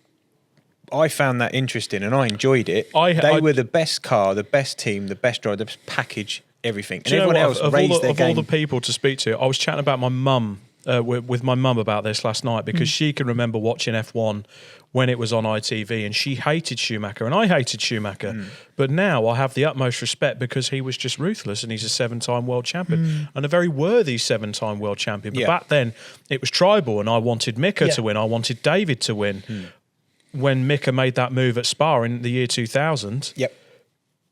I found that interesting and I enjoyed it. They were the best car, the best team, the best driver, the best package, everything. And Do you know everyone what? else raised their of all game. the people to speak to, I was chatting about my mum with my mum about this last night because she can remember watching F1 when it was on ITV and she hated Schumacher and I hated Schumacher. But now I have the utmost respect because he was just ruthless and he's a 7-time world champion and a very worthy 7-time world champion. But Yeah. back then it was tribal and I wanted Mika Yeah. to win. I wanted David to win. When Mika made that move at Spa in the year 2000, Yep.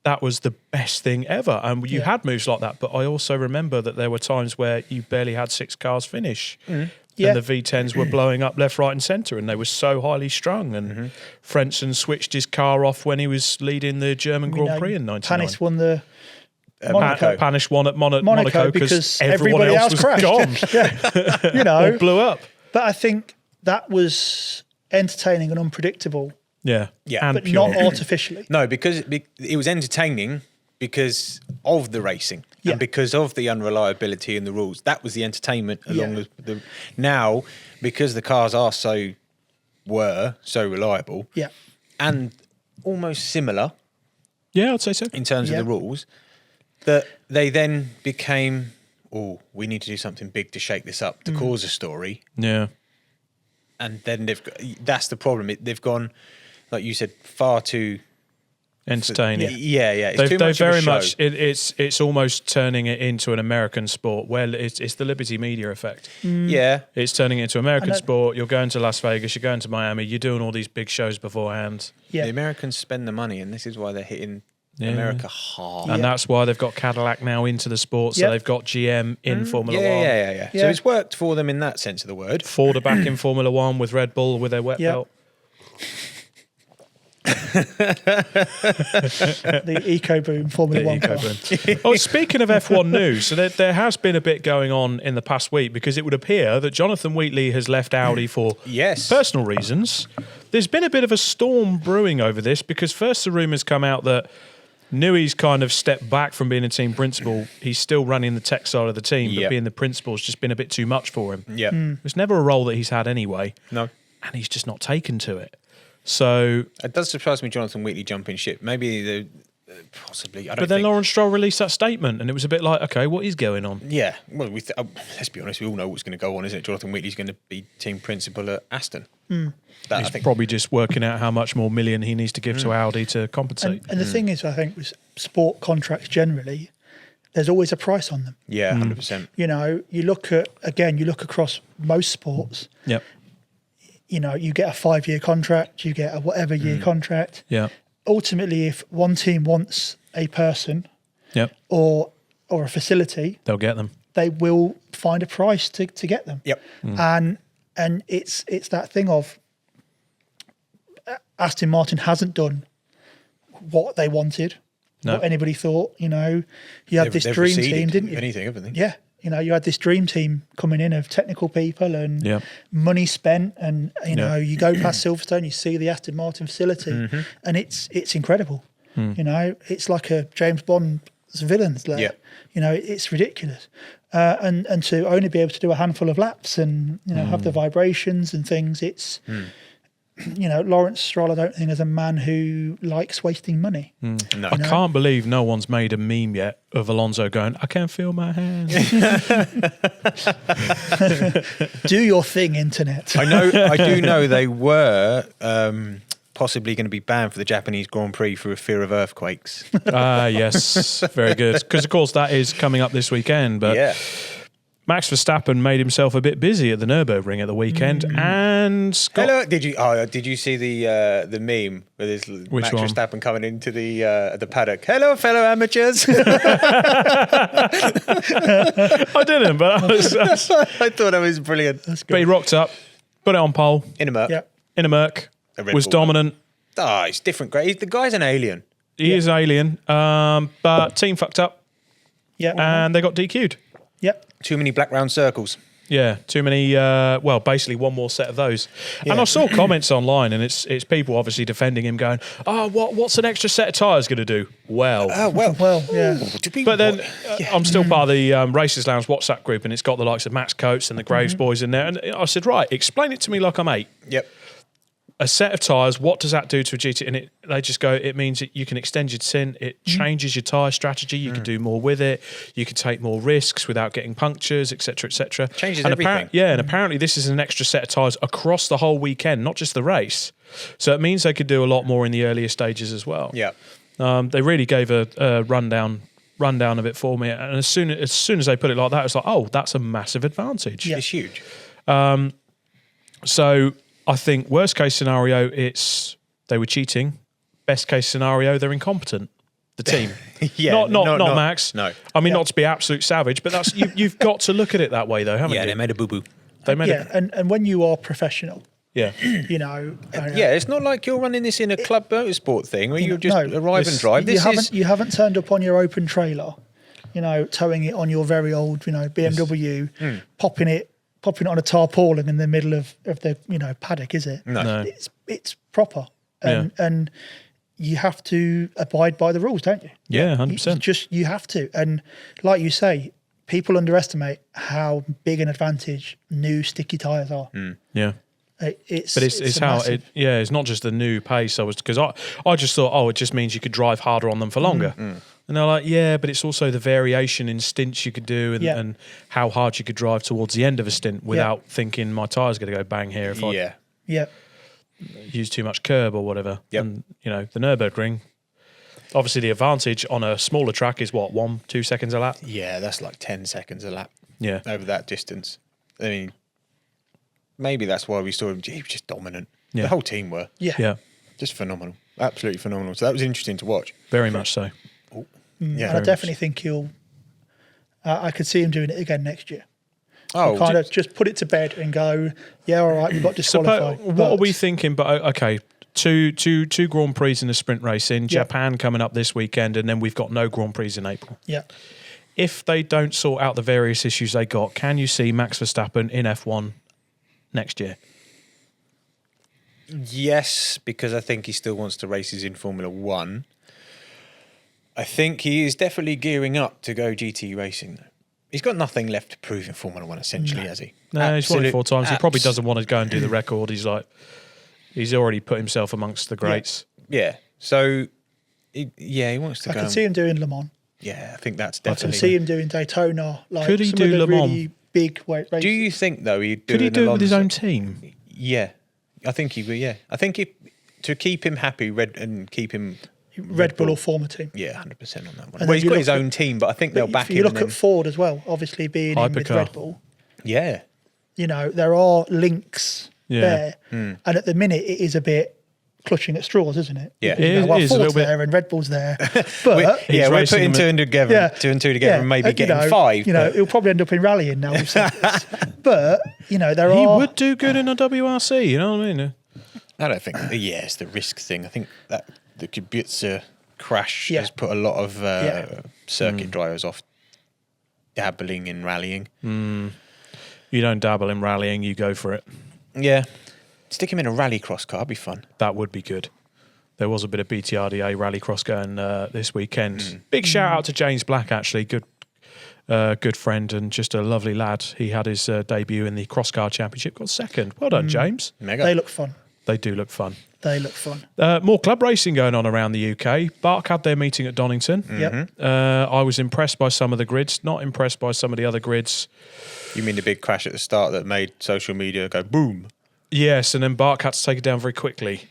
that was the best thing ever. And you Yeah. had moves like that. But I also remember that there were times where you barely had 6 cars finish. Yeah. And the V10s were blowing up left, right, and centre, and they were so highly strung. And Frentzen switched his car off when he was leading the German Grand Prix in '99. Panis won the Monaco. Panish won at Monaco Monaco because because everyone everybody else was crashed. gone. You Or know, blew up. but I think that was entertaining and unpredictable, Yeah. Yeah. And but pure. not artificially. No, because it was entertaining because of the racing Yeah. and because of the unreliability and the rules. That was the entertainment along Yeah. with the... Now, because the cars are so reliable Yeah, and almost similar Yeah, I'd say so. in terms Yeah. of the rules, that they then became, oh, we need to do something big to shake this up, to cause a story. Yeah. And then that's the problem. They've gone, like you said, far too entertaining. Yeah. It's too much very of a show. much. It's almost turning it into an American sport. Well, it's the Liberty Media effect. Yeah, it's turning it into American sport. You're going to Las Vegas. You're going to Miami. You're doing all these big shows beforehand. Yeah. The Americans spend the money, and this is why they're hitting America hard. And that's why they've got Cadillac now into the sport. So they've got GM in Formula One. Yeah. So it's worked for them in that sense of the word. Ford are back in Formula One with Red Bull with their wet belt. The EcoBoom Formula One car. Oh, speaking of F1 news, so there has been a bit going on in the past week, because it would appear that Jonathan Wheatley has left Audi for personal reasons. There's been a bit of a storm brewing over this, because first the rumours come out that Newey's kind of stepped back from being a team principal. He's still running the tech side of the team, but being the principal's just been a bit too much for him. It's never a role that he's had anyway. No. And he's just not taken to it. So it does surprise me, Jonathan Wheatley jumping ship. Maybe possibly. But then Lawrence Stroll released that statement, and it was a bit like, okay, what is going on? Yeah. Well, let's be honest. We all know what's going to go on, isn't it? Jonathan Wheatley's going to be team principal at Aston. He's probably just working out how much more million he needs to give to Audi to compensate. And the thing is, I think with sport contracts generally, there's always a price on them. Yeah, 100%. You know, you look across most sports. Yep. You know, you get a 5-year contract, you get a whatever year contract. Yeah. Ultimately, if one team wants a person or a facility, they'll get them. They will find a price to get them. Yep. And it's that thing of Aston Martin hasn't done what they wanted, what anybody thought. You know, you had this dream team, didn't you? Everything. Yeah. You know, you had this dream team coming in of technical people and money spent, and you know, you go past Silverstone, you see the Aston Martin facility, and it's incredible. You know, it's like a James Bond's villain's lair. You know, it's ridiculous, and to only be able to do a handful of laps and have the vibrations and things, it's. You know, Lawrence Stroll, I don't think is a man who likes wasting money. No. I can't believe no one's made a meme yet of Alonso going, I can't feel my hands. Do your thing, internet. I do know they were possibly going to be banned for the Japanese Grand Prix for a fear of earthquakes. Yes, very good. Because, of course, that is coming up this weekend. But Max Verstappen made himself a bit busy at the Nürburgring at the weekend, and Scott. Hello, did you see the meme with this Max Verstappen coming into the paddock? Hello, fellow amateurs. I didn't, but I thought that was brilliant. But he rocked up, put it on pole in a Merc. Yeah. In a Merc, was dominant. It's different. Great. The guy's an alien. He is alien, but team fucked up. Yeah, and they got DQ'd. Yep. Too many black round circles. Yeah, too many. Well, basically one more set of those. Yeah. And I saw comments online, and it's people obviously defending him, going, "Oh, what's an extra set of tyres going to do?" Well, yeah. But then I'm still part of the Racers Lounge WhatsApp group, and it's got the likes of Max Coates and the Graves boys in there. And I said, right, explain it to me like I'm 8. Yep. A set of tyres, what does that do to a GT? And they just go, it means that you can extend your stint, it changes your tyre strategy, you can do more with it, you can take more risks without getting punctures, etc., etc. Changes everything. And apparently this is an extra set of tyres across the whole weekend, not just the race. So it means they could do a lot more in the earlier stages as well. Yeah. They really gave a rundown of it for me, and as soon as they put it like that, it's like, oh, that's a massive advantage. Yeah. It's huge. So I think worst case scenario, it's they were cheating. Best case scenario, they're incompetent. The team, not Max. No, I mean not to be absolute savage, but that's you've got to look at it that way, though, haven't you? Yeah, they made a boo boo. And when you are professional, you know, it's not like you're running this in a club motorsport thing where you just arrive and drive. You haven't turned up on your open trailer, you know, towing it on your very old, BMW, popping it on a tarpaulin in the middle of the paddock, is it? No. It's proper, and you have to abide by the rules, don't you? Yeah, 100%. You have to, and like you say, people underestimate how big an advantage new sticky tyres are. Yeah. It's how massive. It's not just the new pace. Because I just thought, it just means you could drive harder on them for longer. And they're like, yeah, but it's also the variation in stints you could do and how hard you could drive towards the end of a stint without thinking my tyre's going to go bang here if I use too much curb or whatever. And, the Nürburgring, obviously the advantage on a smaller track is what, 1-2 seconds a lap? Yeah, that's like 10 seconds a lap. Yeah. Over that distance. I mean, maybe that's why we saw him. He was just dominant. Yeah. The whole team were. Yeah. Just phenomenal. Absolutely phenomenal. So that was interesting to watch. Very much so. Yeah, and I definitely think he'll. I could see him doing it again next year. Oh, kind of just put it to bed and go. Yeah, all right, we got disqualified. What are we thinking? But okay, two Grand Prix in the sprint race in Japan coming up this weekend, and then we've got no Grand Prix in April. Yeah. If they don't sort out the various issues they got, can you see Max Verstappen in F1 next year? Yes, because I think he still wants to races in Formula One. I think he is definitely gearing up to go GT racing, though. He's got nothing left to prove in Formula One, essentially, has he? No, he's won it 4 times. He probably doesn't want to go and do the record. He's already put himself amongst the greats. Yeah. So, he wants to go. I can see him doing Le Mans. Yeah, I think that's definitely. I can see him doing Daytona. Could he do Le Mans? Really big weight races. Do you think, though, could he do it with his own team? Yeah. I think he would, I think to keep him happy and keep him... Red Bull or former team. Yeah, 100% on that one. Well, he's got his own team, but I think they'll back him. You look at Ford as well, obviously being in with Red Bull. Yeah. There are links there. And at the minute, it is a bit clutching at straws, isn't it? Yeah. Ford's a little bit there and Red Bull's there. But we're putting two and two together and maybe getting 5. He'll probably end up in rallying now. We've said this. But, He would do good in a WRC, you know what I mean? I don't think... it's the risk thing. I think that... The Kubica crash has put a lot of circuit drivers off dabbling in rallying. You don't dabble in rallying, you go for it. Yeah. Stick him in a rallycross car, it'd be fun. That would be good. There was a bit of BTRDA rallycross going this weekend. Big shout out to James Black, actually. Good friend and just a lovely lad. He had his debut in the Cross Car Championship, got second. Well done, James. Mega. They look fun. They do look fun. They look fun. More club racing going on around the UK. Bark had their meeting at Donington. Yep. I was impressed by some of the grids, not impressed by some of the other grids. You mean the big crash at the start that made social media go boom? Yes, and then Bark had to take it down very quickly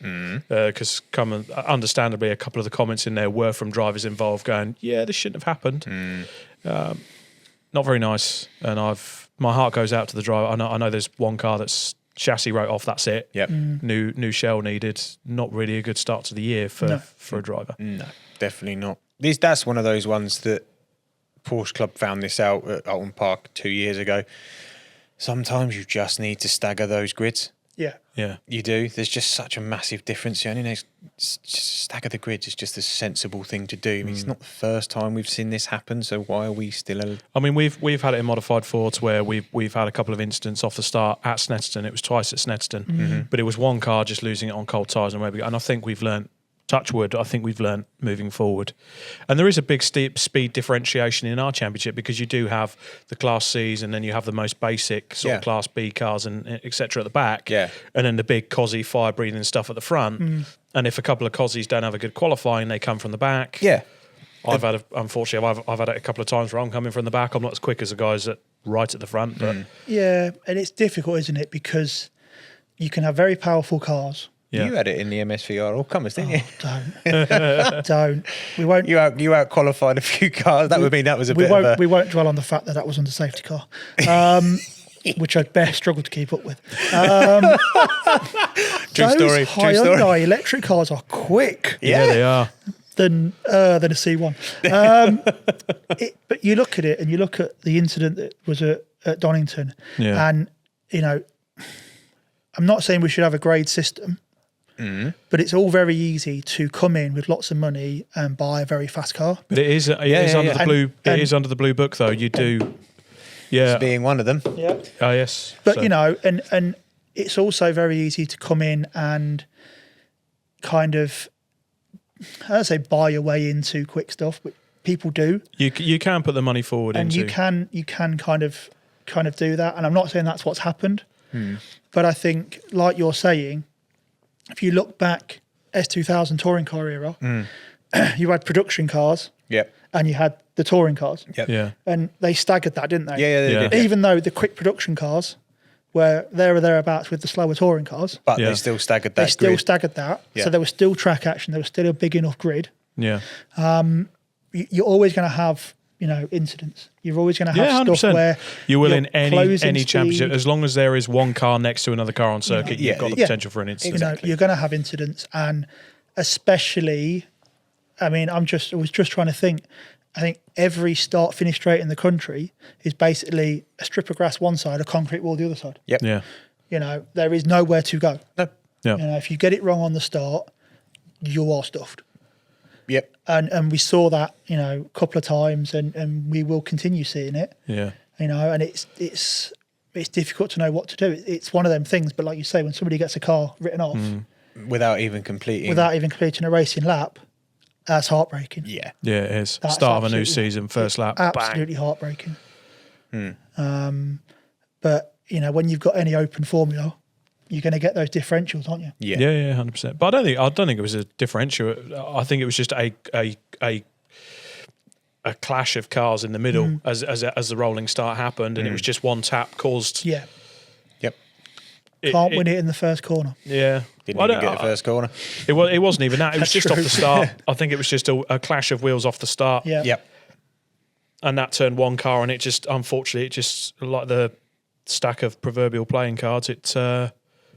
because understandably a couple of the comments in there were from drivers involved going, this shouldn't have happened. Not very nice. And my heart goes out to the driver. I know there's one car that's chassis wrote off, that's it. Yep. New shell needed. Not really a good start to the year for a driver. No, definitely not. That's one of those ones that Porsche Club found this out at Alton Park 2 years ago. Sometimes you just need to stagger those grids. Yeah. You do. There's just such a massive difference. Just stagger the grids is just a sensible thing to do. I mean, it's not the first time we've seen this happen, so why are we still... I mean, we've had it in modified Fords where we've had a couple of incidents off the start at Snetterton. It was twice at Snetterton, but it was one car just losing it on cold tyres and where we go. And I think we've learnt, touch wood, I think we've learnt moving forward. And there is a big steep speed differentiation in our championship because you do have the Class Cs and then you have the most basic sort of Class B cars and et cetera at the back. Yeah. And then the big cosy fire-breathing stuff at the front. And if a couple of cossies don't have a good qualifying, they come from the back. Yeah. Unfortunately, I've had it a couple of times where I'm coming from the back. I'm not as quick as the guys right at the front. But Yeah, and it's difficult, isn't it? Because you can have very powerful cars. Yeah. You had it in the MSVR all-comers, didn't you? Don't. We won't. You out qualified a few cars. That would mean that was a bit of a... We won't dwell on the fact that was under safety car, which I'd best struggle to keep up with. True story. Hyundai electric cars are quick. yeah they are. Than a C1. But you look at it and you look at the incident that was at Donington, and I'm not saying we should have a grade system. But it's all very easy to come in with lots of money and buy a very fast car. But it is under the blue. It is under the blue book, though. You do, It's being one of them. Yeah. Oh yes. But and it's also very easy to come in and kind of, I'd say, buy your way into quick stuff. But people do. You can put the money forward and into. you can kind of do that. And I'm not saying that's what's happened. But I think, like you're saying, if you look back S2000 touring car era, you had production cars and you had the touring cars. Yeah. And they staggered that, didn't they? Yeah, they did. Even though the quick production cars were there or thereabouts with the slower touring cars. But they still staggered that They still grid. staggered that. Yeah. So there was still track action. There was still a big enough grid. Yeah. You're always going to have, incidents. You're always going to have 100%. stuff where You will you're in any closing championship, speed. as long as there is one car next to another car on circuit, you've got the potential for an incident. You're going to have incidents, and especially, I was just trying to think. I think every start-finish straight in the country is basically a strip of grass one side, a concrete wall the other side. Yep. Yeah. There is nowhere to go. No. Yeah. If you get it wrong on the start, you are stuffed. Yep. And we saw that, a couple of times, and we will continue seeing it. Yeah. And it's difficult to know what to do. It's one of them things. But like you say, when somebody gets a car written off Without even completing a racing lap, that's heartbreaking. Yeah. Yeah, it is. That's Start of a new absolutely- season, first lap, Absolutely heartbreaking. But when you've got any open formula, you're going to get those differentials, aren't you? Yeah. bang. Yeah, 100%. But I don't think it was a differential. I think it was just a clash of cars in the middle as the rolling start happened, and it was just one tap caused. Yeah. Yep. Can't win it in the first corner. Yeah. Didn't even get the first corner. It wasn't even that. It was That's just off true. the start. I think it was just a clash of wheels off the start. Yeah. Yep. And that turned one car, and unfortunately, it just like the stack of proverbial playing cards.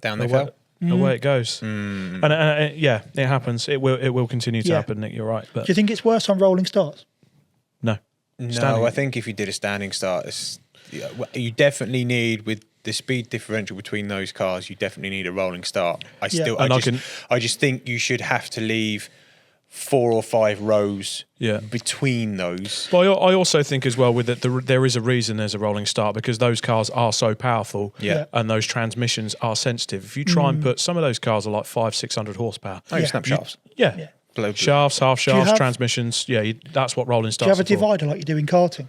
Down they fell. Away it goes. And yeah, it happens. It will continue to happen, Nick. You're right. But Do you think it's worse on rolling starts? no. No, Standing. I think if you did a standing start, you definitely need, with the speed differential between those cars, you definitely need a rolling start. I just think you should have to leave 4 or 5 rows between those. But I also think as well with that there is a reason there's a rolling start, because those cars are so powerful and those transmissions are sensitive. If you try and put some of those cars are like 500-600 horsepower. Oh, you snap shafts. Yeah. Blow- Shafts, half shafts, have- transmissions. Yeah, that's what rolling Do you starts have a are for. divider like you do in karting?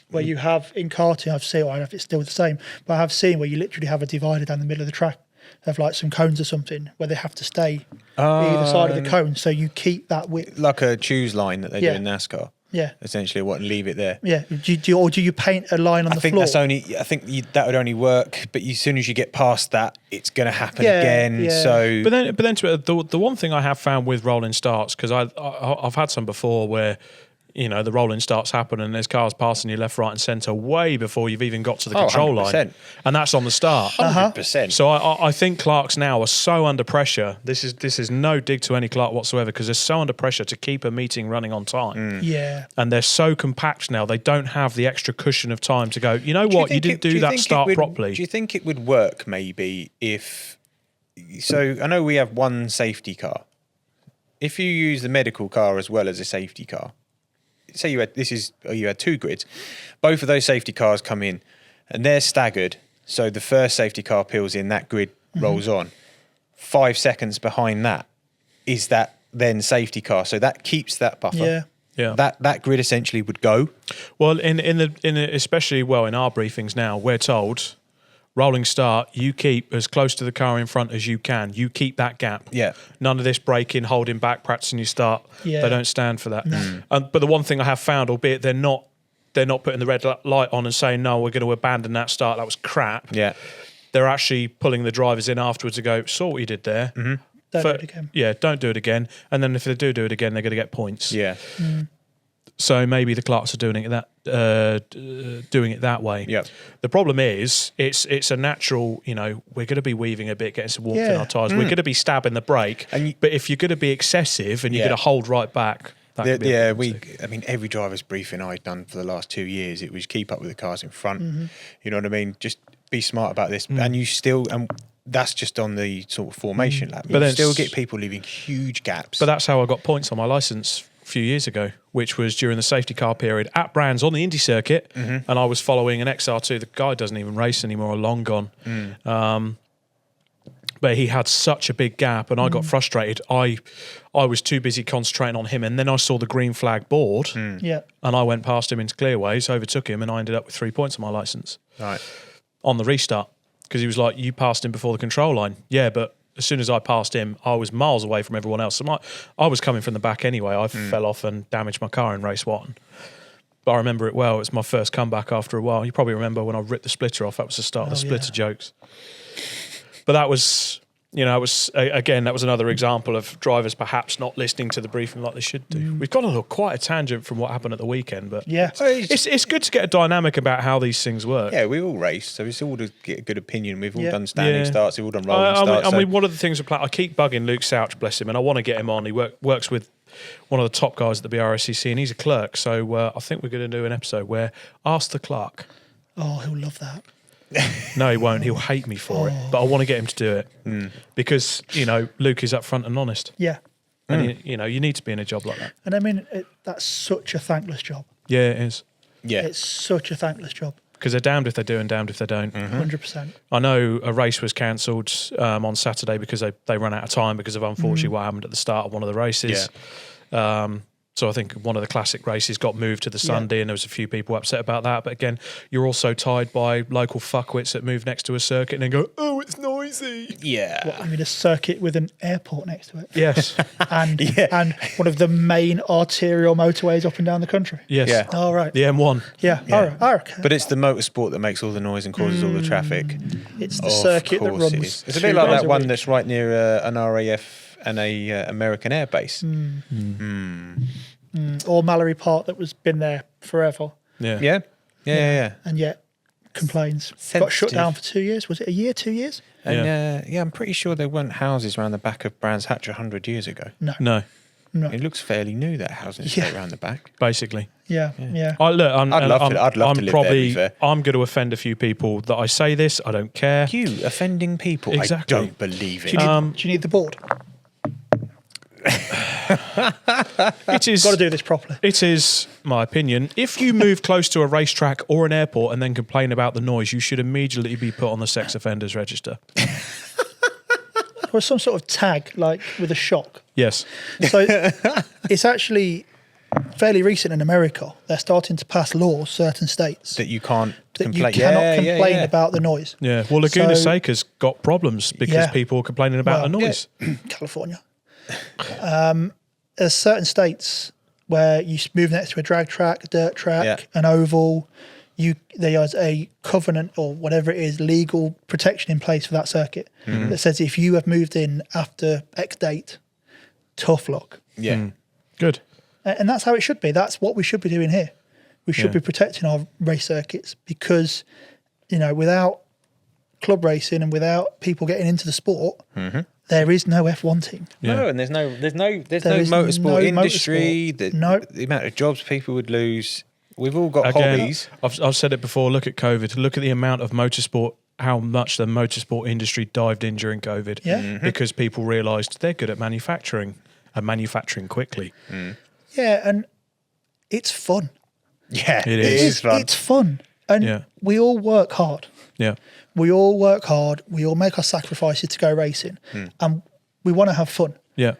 Where you have in karting, I've seen, I don't know if it's still the same, but I have seen where you literally have a divider down the middle of the track of like some cones or something where they have to stay either side of the cone, so you keep that width. Like a choose line that they do in NASCAR. Yeah. Essentially, and leave it there. Yeah. Do you paint a line on the I think floor? that would only work, but as soon as you get past that, it's going to happen again. Yeah. So, But then the one thing I have found with rolling starts, because I've had some before where the rolling starts happen and there's cars passing you left, right, and centre way before you've even got to the control 100%. line, and that's on the start. 100%. So I think Clarks now are so under pressure. This is no dig to any Clark whatsoever, because they're so under pressure to keep a meeting running on time. Yeah. And they're so compact now, they don't have the extra cushion of time to go, you didn't do that start properly. Do you think it would work maybe if... So I know we have one safety car. If you use the medical car as well as a safety car, say you had 2 grids, both of those safety cars come in and they're staggered. So the first safety car peels in, that grid rolls on. 5 seconds behind that is that then safety car. So that keeps that buffer. Yeah. That grid essentially would go. Well, especially in our briefings now, we're told rolling start, you keep as close to the car in front as you can. You keep that gap. Yeah. None of this braking, holding back, practicing your start. Yeah. They don't stand for that. But the one thing I have found, albeit they're not putting the red light on and saying, no, we're going to abandon that start, that was crap. Yeah. They're actually pulling the drivers in afterwards to go, saw what you did there. Don't do it again. Yeah, don't do it again. And then if they do it again, they're going to get points. Yeah. So maybe the Clarks are doing it that way. Yep. The problem is it's a natural. We're going to be weaving a bit, getting some warmth in Yeah. our tyres. We're going to be stabbing the brake. But if you're going to be excessive and you're going to hold right back, that could be a problem too. Every driver's briefing I've done for the last 2 years, it was keep up with the cars in front. You know what I mean? Just be smart about this. And you still, and that's just on the sort of formation lap. But then you still get people leaving huge gaps. But that's how I got points on my licence a few years ago, which was during the safety car period at Brands on the Indy circuit, and I was following an XR2. The guy doesn't even race anymore, long gone. But he had such a big gap, and I got frustrated. I was too busy concentrating on him, and then I saw the green flag board, Yeah. and I went past him into clearways, overtook him, and I ended up with 3 points on my licence Right. on the restart. Because he was like, you passed him before the control line. Yeah, but as soon as I passed him, I was miles away from everyone else. So I was coming from the back anyway. I fell off and damaged my car in race 1. But I remember it well. It was my first comeback after a while. You probably remember when I ripped the splitter off. That was the start of the splitter jokes. But that was, that was another example of drivers perhaps not listening to the briefing like they should do. We've got a little quite a tangent from what happened at the weekend, but it's good to get a dynamic about how these things work. Yeah, we all race, so it's all to get a good opinion. We've all done standing starts, we've all done rolling starts. I mean, one of the things I keep bugging Luke Souch, bless him, and I want to get him on. He works with one of the top guys at the BRSCC, and he's a clerk. So I think we're going to do an episode where ask the clerk. Oh, he'll love that. No, he won't. He'll hate me for it. But I want to get him to do it because Luke is upfront and honest. Yeah, and you need to be in a job like that. and I mean that's such a thankless job. Yeah, it is. Yeah, It's such a thankless job. Because they're damned if they do and damned if they don't. 100%. I know a race was cancelled on Saturday because they ran out of time because of unfortunately what happened at the start of one of the races. So I think one of the classic races got moved to the Sunday and there was a few people upset about that. But again, you're also tied by local fuckwits that move next to a circuit and then go, oh, it's noisy. yeah. What, I mean, a circuit with an airport next to it. Yes. And and one of the main arterial motorways up and down the country. Yes. Yeah. All right. The M1. Yeah. Yeah. All right. Oh, okay. But it's the motorsport that makes all the noise and causes all the traffic. It's the Of circuit that course runs. it is. It's a 2 bit like days that a one week. that's right near an RAF and a American air base. Or Mallory Park that was been there forever. Yeah. Yeah. And yet complains. Got shut down for 2 years. Was it a year, 2 years? And I'm pretty sure there weren't houses around the back of Brands Hatch 100 years ago. No, It looks fairly new, that housing estate around the back. basically. Yeah. I'd love to live there, to be fair. I'm going to offend a few people that I say this. I don't care. You offending people. Exactly. I don't believe it. Do you need the board? It is. Got to do this properly. It is my opinion. If you move close to a racetrack or an airport and then complain about the noise, you should immediately be put on the sex offenders register. Or some sort of tag, like with a shock. Yes. So it's actually fairly recent in America. They're starting to pass laws, certain states, that you can't that complain. you cannot complain about the noise. Yeah. Well, Laguna So- Seca's got problems because people are complaining about the noise. California. There's certain states where you move next to a drag track, a dirt track, an oval. There's a covenant or whatever it is, legal protection in place for that circuit that says if you have moved in after X date, tough luck. Yeah. Good. And that's how it should be. That's what we should be doing here. We should be protecting our race circuits because, without club racing and without people getting into the sport, there is no F1 team. Yeah. No, and there's no There is motorsport no industry. motorsport. The amount of jobs people would lose. We've all got Again, hobbies. I've said it before. Look at COVID. Look at the amount of motorsport. How much the motorsport industry dived in during COVID. Yeah. Because people realised they're good at manufacturing and manufacturing quickly. Yeah, and it's fun. Yeah, It is. fun. It's fun. And we all work hard. Yeah. We all work hard. We all make our sacrifices to go racing. And we want to have fun. Yeah.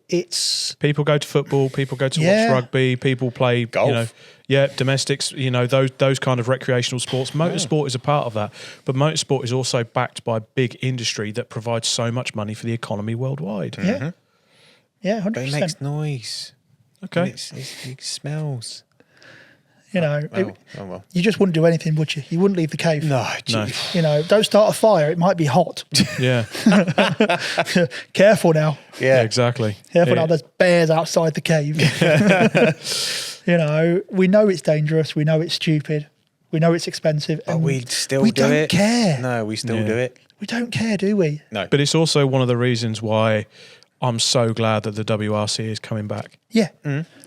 It's... People go to football. People go to watch rugby. People play golf. Domestics. Those kind of recreational sports. Motorsport is a part of that, but motorsport is also backed by big industry that provides so much money for the economy worldwide. Yeah. Yeah, 100%. But it makes noise. Okay. It smells. Well. You just wouldn't do anything, would you? You wouldn't leave the cave. No. Don't start a fire. It might be hot. Yeah. Careful now. Yeah. Exactly. Careful now. There's bears outside the cave. We know it's dangerous. We know it's stupid. We know it's expensive. But and we still we do don't it. care. No, we still do it. We don't care, do we? No. But it's also one of the reasons why I'm so glad that the WRC is coming back. Yeah.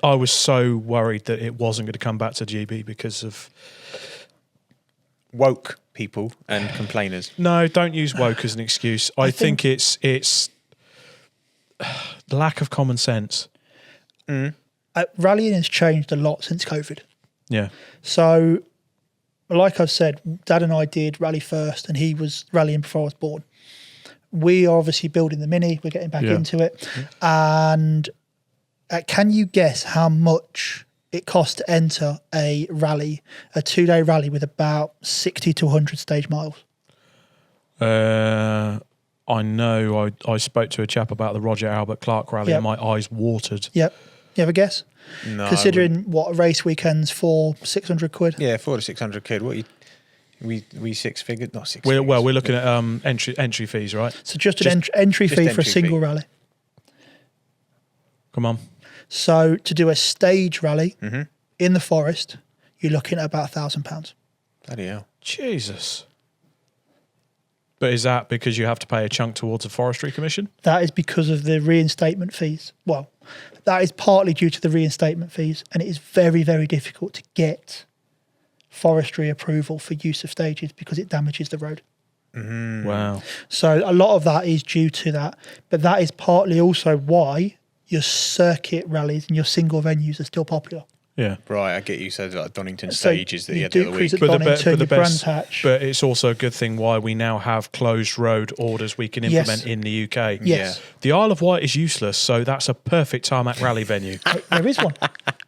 I was so worried that it wasn't going to come back to GB because of... Woke people and complainers. No, don't use woke as an excuse. I think it's the lack of common sense. Rallying has changed a lot since COVID. Yeah. So, like I've said, Dad and I did rally first, and he was rallying before I was born. We are obviously building the Mini. We're getting back into it. And can you guess how much it costs to enter a rally, a 2-day rally with about 60 to 100 stage miles? I know I spoke to a chap about the Roger Albert Clark rally and my eyes watered. Yep. You have a guess? No. Considering what race weekends for £600? Yeah, 400 to 600 quid. What we six figures? Not six. We're figures. looking at entry fees, right? So just an entry fee for a single fee. rally. Come on. So to do a stage rally in the forest, you're looking at about £1,000. Bloody hell. Jesus. But is that because you have to pay a chunk towards a forestry commission? That is because of the reinstatement fees. Well, that is partly due to the reinstatement fees, and it is very, very difficult to get forestry approval for use of stages because it damages the road. Wow. So a lot of that is due to that, but that is partly also why your circuit rallies and your single venues are still popular. Yeah. Right, I get you. So like Donington So stages that you you had the do other cruise week. at Donington, your Brands Hatch. But it's also a good thing why we now have closed road orders we can implement in the UK. Yes. The Isle of Wight is useless, so that's a perfect tarmac rally venue. There is one.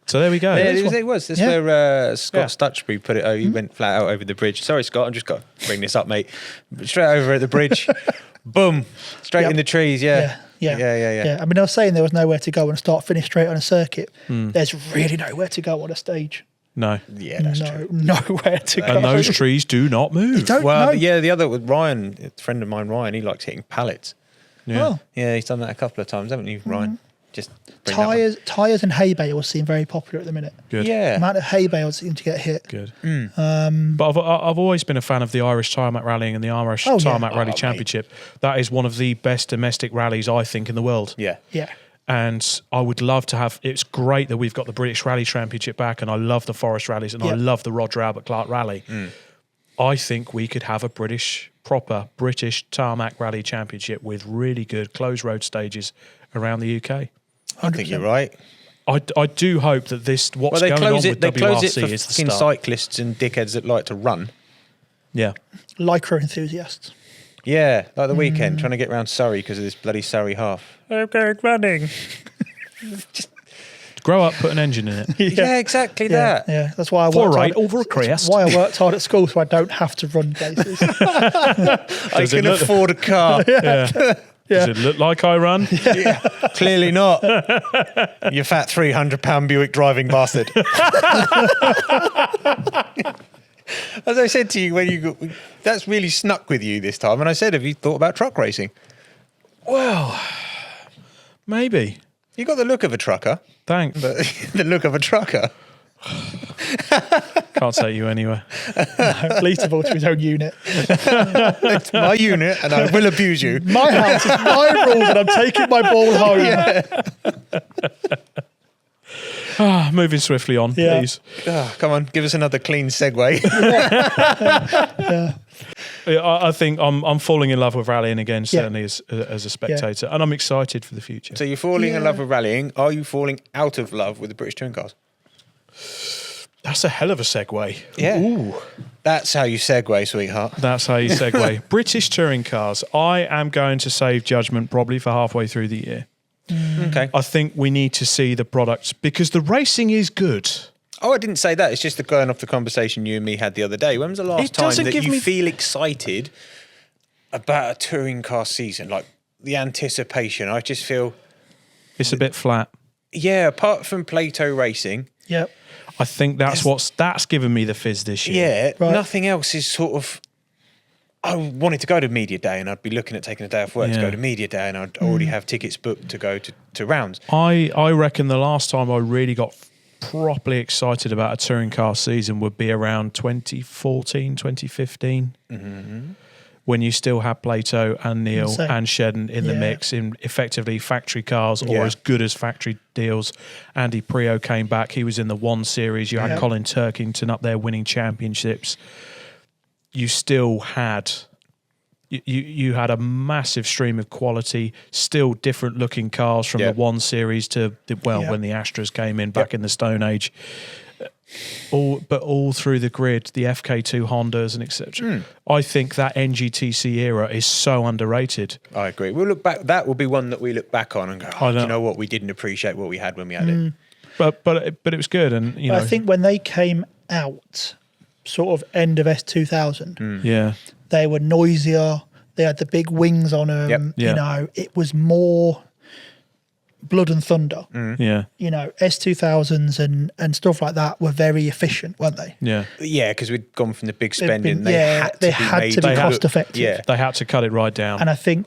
So there we go. Yeah, it was. That's Yeah. where Scott Stutchbury put it over. He went flat out over the bridge. Sorry, Scott, I've just got to bring this up, mate. Straight over at the bridge. Boom. Straight in the trees, Yeah. I mean, I was saying there was nowhere to go and start finish straight on a circuit. There's really nowhere to go on a stage. No. Yeah, that's true. Nowhere to go. And those trees do not move. The other with Ryan, a friend of mine, Ryan, he likes hitting pallets. Yeah. Oh. Yeah, he's done that a couple of times, haven't you, Ryan? Just bring that one. Tyres and hay bales seem very popular at the minute. Good. The Yeah. amount of hay bales seem to get hit. Good. But I've always been a fan of the Irish Tarmac Rallying and the Irish Tarmac Rally Championship. That is one of the best domestic rallies, I think, in the world. Yeah. Yeah. And I would love to have. It's great that we've got the British Rally Championship back, and I love the Forest Rallies, and I love the Roger Albert Clark Rally. I think we could have a proper British Tarmac Rally Championship with really good closed road stages around the UK. I think you're right. I do hope that what's They going on close with it. They close it WRC for is the fucking start. cyclists and dickheads that like to run. Yeah. Lycra enthusiasts. Yeah, like the weekend, trying to get around Surrey because of this bloody Surrey half. I'm going running. Grow up, put an engine in it. Yeah, exactly that. Yeah, that's why I worked 4-8 hard. over a crest. That's why I worked hard at school, so I don't have to run places. I can afford a car. Does it look like I run? Yeah, clearly not. You fat 300-pound Buick driving bastard. As I said to you, that's really snuck with you this time. And I said, have you thought about truck racing? Well, maybe. You got the look of a trucker. Thanks. But the look of a trucker. Can't take you anywhere. No, least of all to his own unit. It's my unit and I will abuse you. My house is my rules and I'm taking my ball home. Moving swiftly on, please. Oh, come on, give us another clean segue. I think I'm falling in love with rallying again, certainly as a spectator, and I'm excited for the future. So you're falling in love with rallying. Are you falling out of love with the British touring cars? That's a hell of a segue. Yeah. Ooh. That's how you segue, sweetheart. That's how you segue. British touring cars. I am going to save judgment probably for halfway through the year. Okay. I think we need to see the products because the racing is good. Oh, I didn't say that. It's just going off the conversation you and me had the other day. When was the last time that you feel excited about a touring car season? Like the anticipation. I just feel it's a bit flat. Yeah, apart from Plato Racing. Yep. I think that's given me the fizz this year. Yeah, Right. Nothing else is sort of. I wanted to go to media day, and I'd be looking at taking a day off work to go to media day, and I'd already have tickets booked to go to rounds. I reckon the last time I really got properly excited about a touring car season would be around 2014, 2015. When you still had Plato and Neil and Shedden in the mix in effectively factory cars or as good as factory deals. Andy Prio came back. He was in the One Series. You had Colin Turkington up there winning championships. You still had... You had a massive stream of quality, still different looking cars from the One Series to when the Astras came in back in the Stone Age. All through the grid, the FK2 Hondas and etc. I think that NGTC era is so underrated. I agree. We'll look back. That will be one that we look back on and go, do you know what? We didn't appreciate what we had when we had it. But it was good, and you know. I think when they came out, sort of end of S2000, yeah, they were noisier. They had the big wings on them. Yep. Yeah. You know, it was more blood and thunder. Yeah. You know, S2000s and stuff like that were very efficient, weren't they? Yeah. Yeah, because we'd gone from the big They've spending. been- They yeah, had to they be had made to be look- cost effective. Yeah, They had to cut it right down. And I think,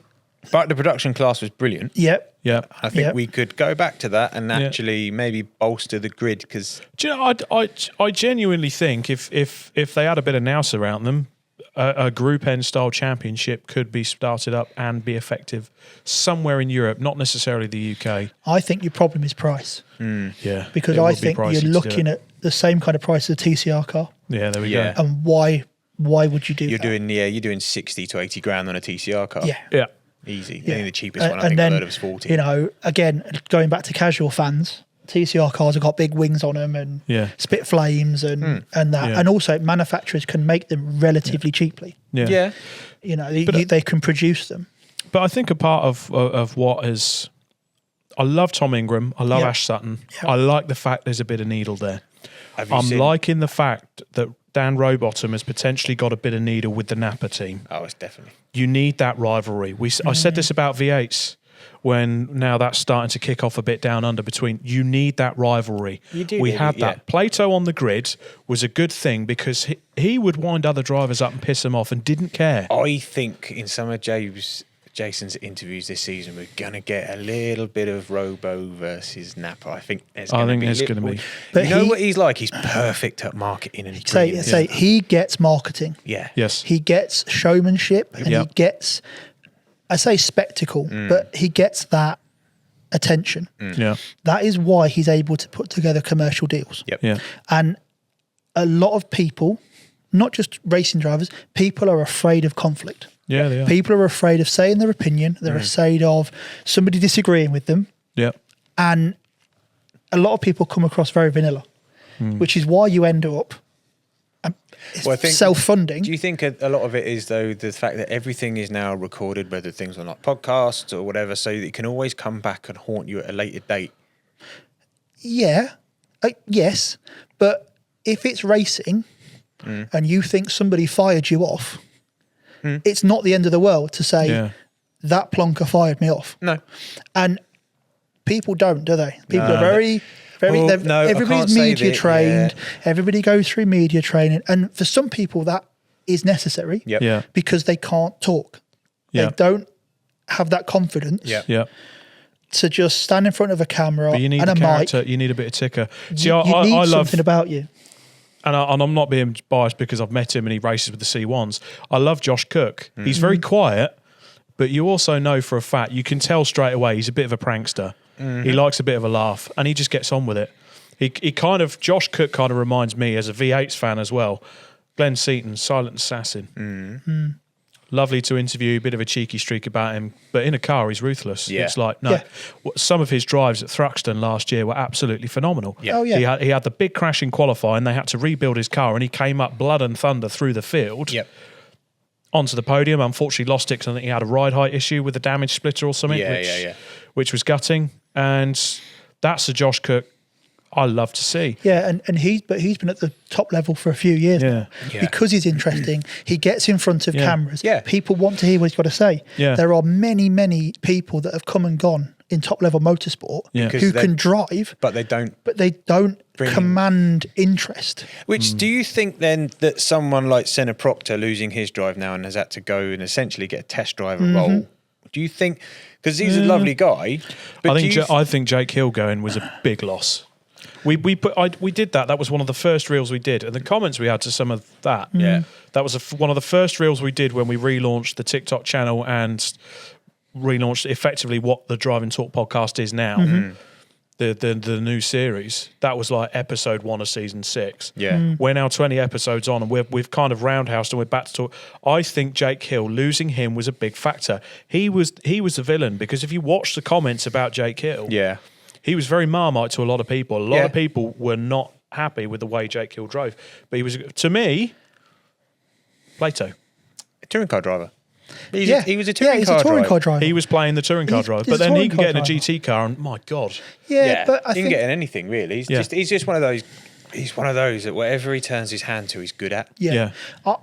but the production class was brilliant. yep, yeah. I think Yeah. we could go back to that and Yeah. actually maybe bolster the grid because Do you know, I genuinely think if they had a bit of nous around them, a Group N style championship could be started up and be effective somewhere in Europe, not necessarily the UK. I think your problem is price. Yeah, Because it I would be think pricey you're to do looking it. at the same kind of price as a TCR car. Yeah, there we Yeah. go. And why would you do you're that? doing 60 to 80 grand on a TCR car. Yeah. Yeah, Easy. Yeah. I think the cheapest one I And think then, I heard of was 40. you know, again, going back to casual fans, TCR cars have got big wings on them and Yeah. spit flames and that. Yeah. And also manufacturers can make them relatively cheaply. yeah. You know, they can produce them. But I think a part of what is, I love Tom Ingram, I love Yeah. Ash Sutton. Yeah. I like the fact there's a bit of needle there. Have you I'm seen- liking the fact that Dan Rowbottom has potentially got a bit of needle with the Napa team. Oh, it's definitely. You need that rivalry. I said this about V8s when now that's starting to kick off a bit down under between. You need that rivalry. You do We need had it, that. yeah. Plato on the grid was a good thing because he would wind other drivers up and piss them off and didn't care. I think in some of Jason's interviews this season, we're going to get a little bit of Robo versus Napa. I think there's going to be. there's gonna be. But you know he- what he's like? He's perfect at marketing and Say brilliant. he gets marketing. Yeah. Yes. He gets showmanship and Yep. he gets, I say spectacle, but he gets that attention. Yeah. That is why he's able to put together commercial deals. Yep. Yeah. And a lot of people, not just racing drivers, people are afraid of conflict. Yeah, they are. People are afraid of saying their opinion. They're afraid of somebody disagreeing with them. Yeah. And a lot of people come across very vanilla, which is why you end up it's Well, I think- self-funding. Do you think a lot of it is, though, the fact that everything is now recorded, whether things are like podcasts or whatever, so that it can always come back and haunt you at a later date? Yeah, yes. But if it's racing and you think somebody fired you off, it's not the end of the world to say Yeah. that plonker fired me off. No. And people don't, do they? People No. are very, Oh, they're- no, I can't everybody's say media that, trained. yeah. Everybody goes through media training. And for some people, that is necessary Yep. Yeah. because they can't talk. Yeah. They don't have that confidence Yep. Yeah. to just stand in front of a camera But you need and a a mic. character. You need a bit of ticker. See, You I need love, something about you. and I'm not being biased because I've met him and he races with the C1s. I love Josh Cook. He's very quiet, but you also know for a fact, you can tell straight away he's a bit of a prankster. He likes a bit of a laugh and he just gets on with it. He kind of, Josh Cook kind of reminds me as a V8s fan as well. Glenn Seaton, silent assassin. Lovely to interview, bit of a cheeky streak about him, but in a car he's ruthless. Yeah. It's like, no. Yeah. Some of his drives at Thruxton last year were absolutely phenomenal. Yeah. Oh, yeah. He had the big crash in qualifying. They had to rebuild his car, and he came up blood and thunder through the field Yep. onto the podium. Unfortunately, lost it because I think he had a ride height issue with a damaged splitter or something, Yeah. which was gutting. And that's a Josh Cook I love to see. Yeah, and he's been at the top level for a few years Yeah. now. Yeah. Because he's interesting. He gets in front of Yeah. cameras. Yeah. People want to hear what he's got to say. Yeah. There are many, many people that have come and gone in top level motorsport Yeah. Because who they- can drive, But they don't. but they don't Bring- command interest. Which do you think then that someone like Senna Proctor losing his drive now and has had to go and essentially get a test driver role? Do you think, because he's a lovely guy, but I think Jake Hill going was a big loss. We did that. That was one of the first reels we did, and the comments we had to some of that. Yeah. That was one of the first reels we did when we relaunched the TikTok channel and relaunched effectively what the Driving Talk podcast is now. The new series. That was like episode 1 of season 6. Yeah. We're now 20 episodes on, and we've kind of roundhoused and we're back to talk. I think Jake Hill, losing him was a big factor. He was the villain, because if you watch the comments about Jake Hill, Yeah. he was very Marmite to a lot of people. A lot Yeah. of people were not happy with the way Jake Hill drove. But he was, to me, Plato. A touring car driver. He was a Yeah, touring he's car a touring driver. car driver. He was playing the touring car He's- driver. he's But a then he touring can car get in a driver. GT car, and my God. Yeah, but I he think can get in anything really. He's Yeah. just one of those. He's one of those that whatever he turns his hand to, he's good at. yeah. Yeah.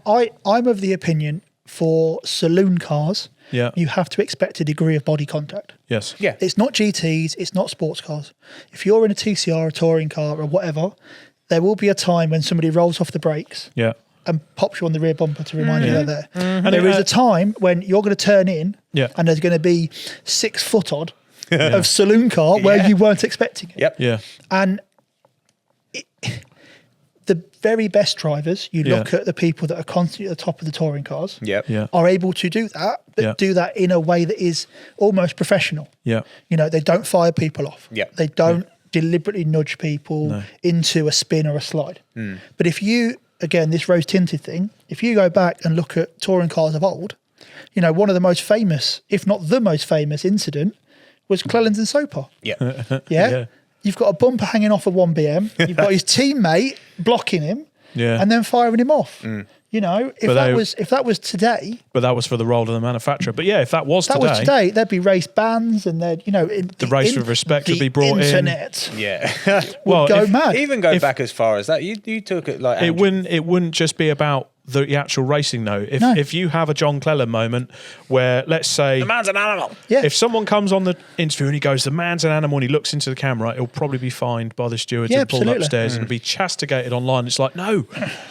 I'm of the opinion for saloon cars, Yeah. you have to expect a degree of body contact. Yes. Yeah. It's not GTs, it's not sports cars. If you're in a TCR, a touring car, or whatever, there will be a time when somebody rolls off the brakes Yeah. and pops you on the rear bumper to remind you they're there. And There is a time when you're going to turn in Yeah. and there's going to be 6 foot odd of saloon car where Yeah. you weren't expecting it. Yep. Yeah. And the very best drivers, you look at the people that are constantly at the top of the touring cars, Yep. Yeah. are able to do that, but Yeah. do that in a way that is almost professional. Yeah. You know, they don't fire people off. Yep. They don't deliberately nudge people into a spin or a slide. But if you, again, this rose tinted thing, if you go back and look at touring cars of old, you know, one of the most famous, if not the most famous incident was Clellens and Soper. Yep. Yeah? You've got a bumper hanging off a 1BM. You've got his teammate blocking him Yeah. and then firing him off. You know, if that was today, But that was for the role of the manufacturer. But yeah, if that was today, there'd be race bans and there'd, you know, The race with respect would be brought in. The internet Yeah. would go if- mad. Even go back as far as that. You took it like It wouldn't just be about the actual racing though. If you have a John Cleland moment where, let's say, the man's an animal. Yeah. if someone comes on the interview and he goes, the man's an animal, and he looks into the camera, he'll probably be fined by the stewards Yeah, and pulled absolutely. upstairs and be chastigated online. It's like, no,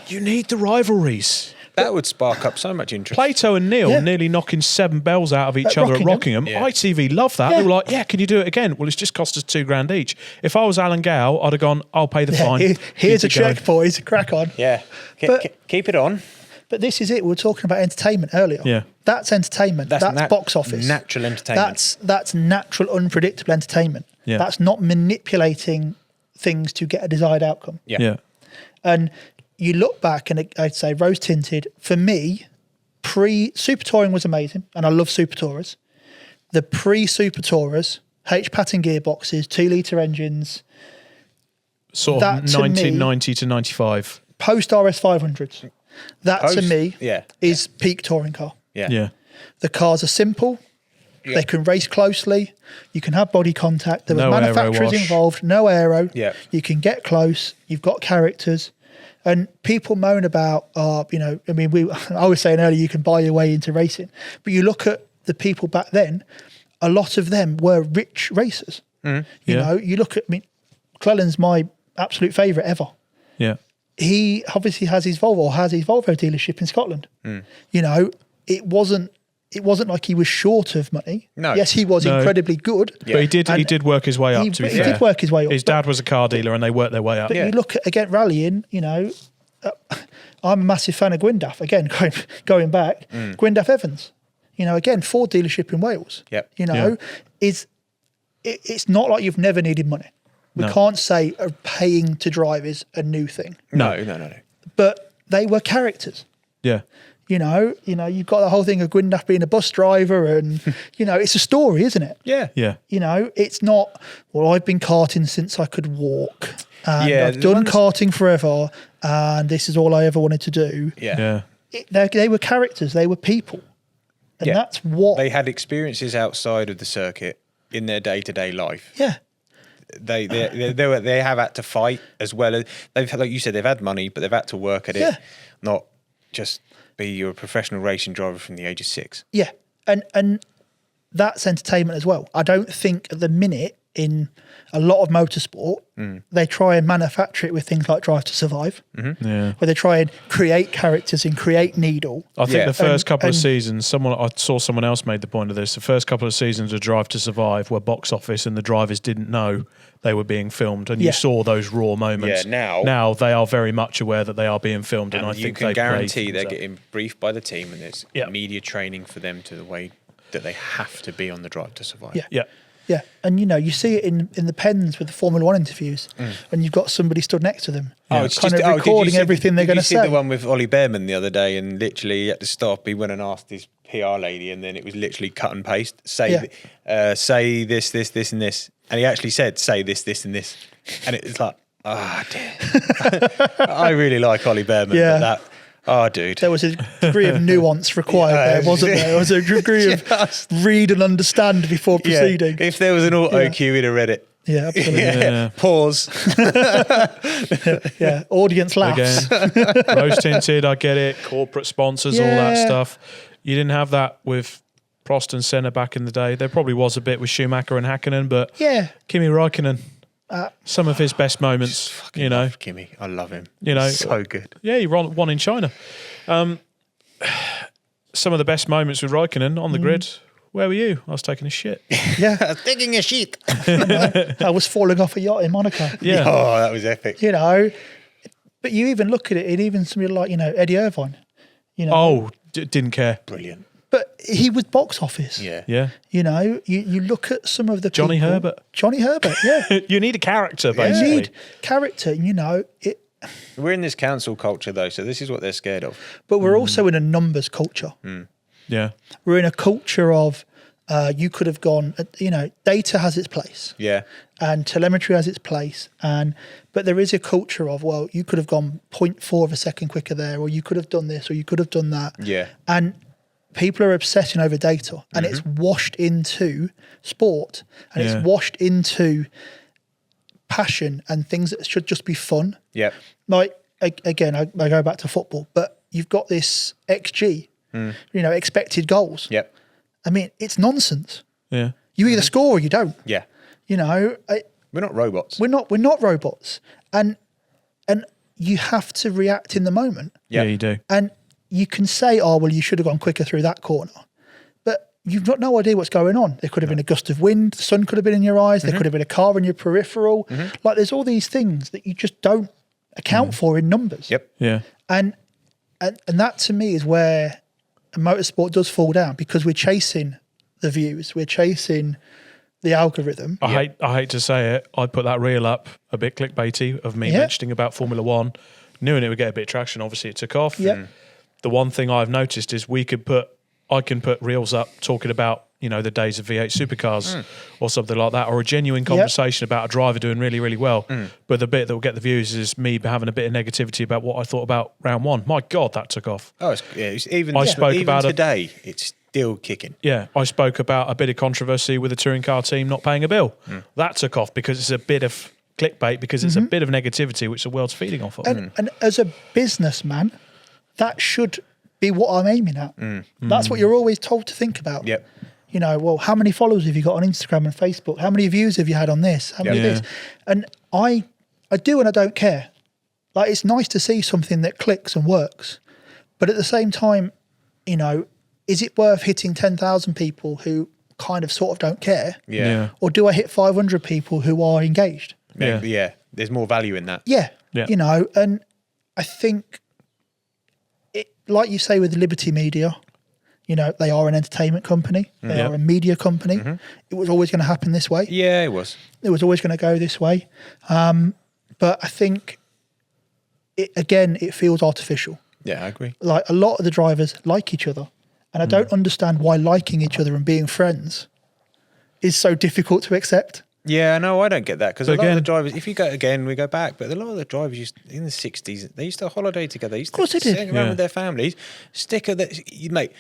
you need the rivalries. That would spark up so much interest. Plato and Neil Yeah. nearly knocking 7 bells out of each At other at Rockingham. Rockingham. Yeah. ITV loved that. Yeah. They were like, yeah, can you do it again? Well, it's just cost us $2,000 each. If I was Alan Gow, I'd have gone, I'll pay the fine. Here's a Keep it going. check, boys. Crack on. Yeah. But- Keep it on. But this is it. We were talking about entertainment earlier. Yeah. That's entertainment. That's box office. Natural entertainment. That's natural, unpredictable entertainment. Yeah. That's not manipulating things to get a desired outcome. Yeah. Yeah. And you look back, and I'd say rose tinted for me. Super touring was amazing, and I love super tourers. The super tourers, H pattern gearboxes, 2-litre engines, Sort of That to me- 1990 to 95. post RS 500s. That to Post- me yeah. is peak touring car. Yeah. Yeah. The cars are simple. Yeah. They can race closely. You can have body contact. There were No aero manufacturers wash. involved. No aero. Yeah. You can get close. You've got characters. And people moan about, you know, I mean, I was saying earlier, you can buy your way into racing. But you look at the people back then, a lot of them were rich racers. You Yeah. know, you look at, I mean, Clelland's my absolute favourite ever. Yeah. He obviously has his Volvo dealership in Scotland. You know, it wasn't like he was short of money. No. Yes, he was No. incredibly good. But he And did work his way up, to be he fair. did work his way up. His dad was a car dealer and they worked their way up. But you look at, again, rallying, you know, I'm a massive fan of Gwyndaf. Again, going back, Gwyndaf Evans, you know, again, Ford dealership in Wales. Yep. You know, it's not like you've never needed money. We No. can't say paying to drive is a new thing. No. But they were characters. Yeah. You know, you've got the whole thing of Gwyndaf being a bus driver, and you know, it's a story, isn't it? Yeah. Yeah. You know, it's not. Well, I've been karting since I could walk, and Yeah, I've the done ones- karting forever, and this is all I ever wanted to do. Yeah. Yeah. They were characters. They were people, and Yeah. that's what. They had experiences outside of the circuit in their day-to-day life. Yeah, They have had to fight as well as they've, like you said, they've had money, but they've had to work at it, Yeah. not just be your professional racing driver from the age of 6. yeah, and that's entertainment as well. I don't think at the minute in a lot of motorsport they try and manufacture it with things like Drive to Survive, Yeah. where they try and create characters and create needle. I think Yeah. the first And- couple of and- seasons, I saw someone else made the point of this. The first couple of seasons of Drive to Survive were box office, and the drivers didn't know they were being filmed, and Yeah. you saw those raw moments. Yeah, now they are very much aware that they are being filmed, and, And I you think can they guarantee play they're things up. getting briefed by the team, and there's Yeah. media training for them to the way that they have to be on the Drive to Survive. Yeah. Yeah. Yeah, and you know, you see it in the pens with the Formula One interviews, when you've got somebody stood next to them, It's kind just- of did you recording see- everything they're did going you to see say. the one with Ollie Behrman the other day, and literally he had to stop. He went and asked his PR lady, and then it was literally cut and paste. Say this, and this, and he actually said, "Say this, and this," and it's like, dear. I really like Ollie Behrman, Yeah. but that. Oh, dude. There was a degree of nuance required there, wasn't there? There was a degree of read and understand before proceeding. If there was an auto cue, he'd have read it. Yeah, absolutely. Yeah. Pause. Yeah, audience laughs. Again, rose tinted, I get it. Corporate sponsors, all that Yeah. stuff. You didn't have that with Prost and Senna back in the day. There probably was a bit with Schumacher and Hakkinen, but Yeah. Kimi Räikkönen, some of his best moments, you know. Love Kimi. I love him. You know, so good. Yeah, he won in China. Some of the best moments with Räikkönen on the grid. Where were you? I was taking a shit. Yeah. Taking a shit. I was falling off a yacht in Monaco. Yeah. Oh, that was epic. You know, but you even look at it, and even somebody like, you know, Eddie Irvine, you know. Oh, didn't care. Brilliant. But he was box office. Yeah. Yeah. You know, you look at some of the Johnny people- Herbert. Johnny Herbert, yeah. You need a character, You basically. need character, you know. We're in this council culture, though, so this is what they're scared of. But we're also in a numbers culture. Yeah. We're in a culture of you could have gone, you know, data has its place. Yeah. And telemetry has its place, but there is a culture of, well, you could have gone 0.4 of a second quicker there, or you could have done this, or you could have done that. Yeah. And people are obsessing over data, and it's washed into sport, and Yeah. it's washed into passion and things that should just be fun. Yep. Like, again, I go back to football, but you've got this XG, you know, expected goals. Yep. I mean, it's nonsense. Yeah. You either score or you don't. Yeah. You know, We're not robots. we're not robots, and you have to react in the moment. Yeah, Yep. you do. And you can say, oh, well, you should have gone quicker through that corner, but you've got no idea what's going on. There could have been a gust of wind, the sun could have been in your eyes, there could have been a car in your peripheral. Like, there's all these things that you just don't account for in numbers. Yep. Yeah. And that to me is where motorsport does fall down, because we're chasing the views, we're chasing the algorithm. I hate to say it. I put that reel up a bit clickbaity of me Yeah. mentioning about Formula One, knowing it would get a bit of traction. Obviously, it took off. Yep. The one thing I've noticed is I can put reels up talking about, you know, the days of V8 supercars or something like that, or a genuine conversation about a driver doing really, really well. But the bit that will get the views is me having a bit of negativity about what I thought about round one. My God, that took off. Oh, it's even, I spoke even about it. today, it's still kicking. Yeah, I spoke about a bit of controversy with a touring car team not paying a bill. That took off because it's a bit of clickbait, because it's a bit of negativity which the world's feeding off of. And as a businessman, that should be what I'm aiming at. That's what you're always told to think about. Yep. You know, well, how many followers have you got on Instagram and Facebook? How many views have you had on this? How many Yeah. this? And I do, and I don't care. Like, it's nice to see something that clicks and works, but at the same time, you know, is it worth hitting 10,000 people who kind of sort of don't care? Yeah. Or do I hit 500 people who are engaged? Yeah. Yeah. There's more value in that. Yeah. Yeah. You know, and I think, like you say with the Liberty Media, you know, they are an entertainment company. They Yeah. are a media company. It was always going to happen this way. Yeah, it was. It was always going to go this way. But I think, it feels artificial. Yeah, I agree. Like, a lot of the drivers like each other. And I don't understand why liking each other and being friends is so difficult to accept. Yeah, no, I don't get that, because a lot of Again- the drivers, if you go again, we go back, but a lot of the drivers in the 60s, they used to holiday together. They used to course they did. sit around with their families, mate.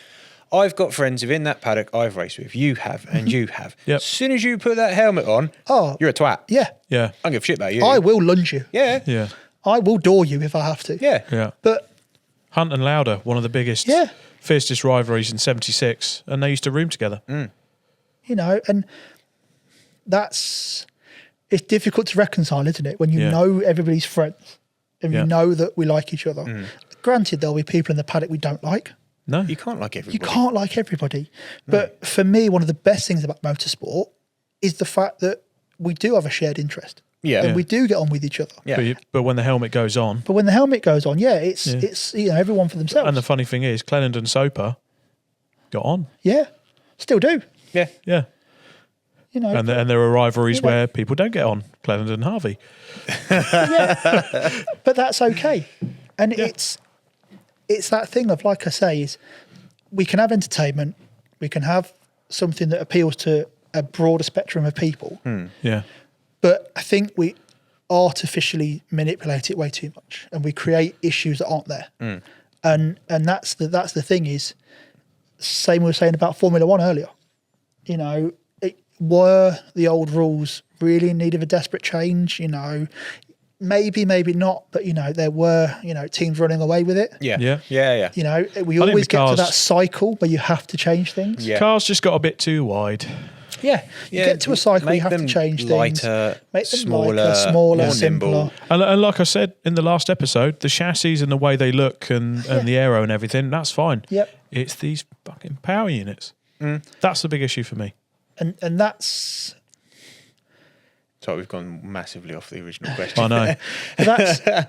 I've got friends within that paddock I've raced with. You have, and you have. Yep. As soon as you put that helmet on, Oh, you're a twat. yeah. Yeah. I don't give a shit about you. I will lunge you. Yeah. Yeah. I will door you if I have to. Yeah. Yeah. But Hunt and Lauda, one of the biggest, Yeah. fiercest rivalries in '76, and they used to room together. you know, and it's difficult to reconcile, isn't it? When you Yeah. know everybody's friends and Yeah. you know that we like each other. Granted, there'll be people in the paddock we don't like. No. You can't like You everybody. can't like everybody. But for me, one of the best things about motorsport is the fact that we do have a shared interest. Yeah. And Yeah. we do get on with each other. Yeah. But when the helmet goes on, But when the helmet goes on, it's you know, everyone for themselves. and the funny thing is, Clenland and Soper got on. yeah, still do. Yeah. Yeah. You know, And there are rivalries You know- where people don't get on. Clenland and Harvey. but that's okay. And it's that thing of, like I say, is we can have entertainment, we can have something that appeals to a broader spectrum of people, Yeah. but I think we artificially manipulate it way too much, and we create issues that aren't there. And that's the thing is, same we were saying about Formula One earlier. You know, were the old rules really in need of a desperate change. Maybe not, but there were teams running away with it. Yeah. We always get to that cycle where you have to change things. Yeah. Cars just got a bit too wide. You get to a cycle, you have to change lighter, things. Make them smaller, smaller, more simpler. nimble. And like I said in the last episode, the chassis and the way they look and the aero and everything, that's fine. Yep. It's these fucking power units. That's the big issue for me. And that's... So we've gone massively off the original question. I know.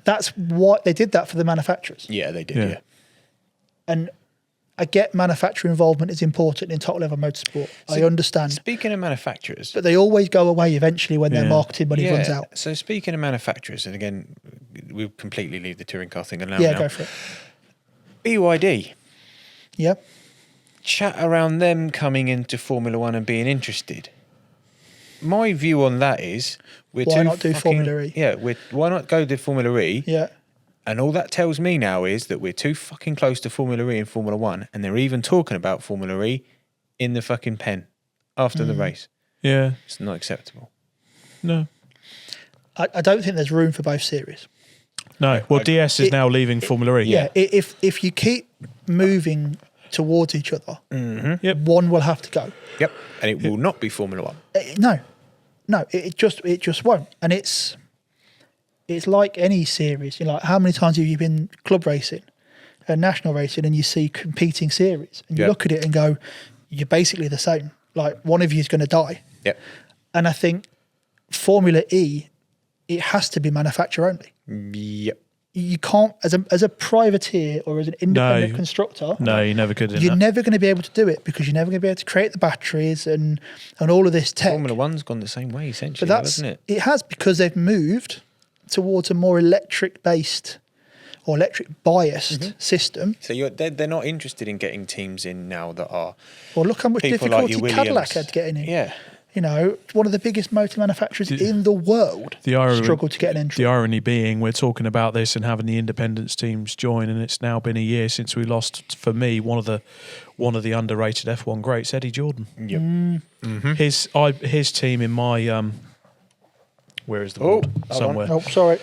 That's what they did that for the manufacturers. Yeah, they did. Yeah. And I get manufacturer involvement is important in top level motorsport. I understand. Speaking of manufacturers, but they always go away eventually when their marketing money runs out. So speaking of manufacturers, and again, we'll completely leave the touring car thing alone. Yeah, go for it. BYD. Yeah. Chat around them coming into Formula One and being interested. My view on that is, why not do Formula E? Yeah, why not go to Formula E? Yeah. And all that tells me now is that we're too fucking close to Formula E and Formula One, and they're even talking about Formula E in the fucking pen after the race. Yeah. It's not acceptable. No. I don't think there's room for both series. No. Well, DS is now leaving Formula E. Yeah. If you keep moving towards each other, one will have to go. Yep. And it will not be Formula One. No, it just won't. And it's like any series. How many times have you been club racing and national racing and you see competing series and you look at it and go, you're basically the same. Like one of you is going to die. Yep. And I think Formula E, it has to be manufacturer only. Yep. You can't, as a privateer or as an independent constructor. No, you never could. You're never going to be able to do it because you're never going to be able to create the batteries and all of this tech. Formula One's gone the same way, essentially, But hasn't it? It has, because they've moved towards a more electric-based or electric-biased system. So they're not interested in getting teams in now that are... Well, look how much people difficulty like Cadillac had getting in. Yeah. One of the biggest motor manufacturers in the world struggled to get an entry. The irony being, we're talking about this and having the independence teams join, and it's now been a year since we lost, for me, one of the underrated F1 greats, Eddie Jordan. Yep. His team in my where is the board? Somewhere. Oh, sorry.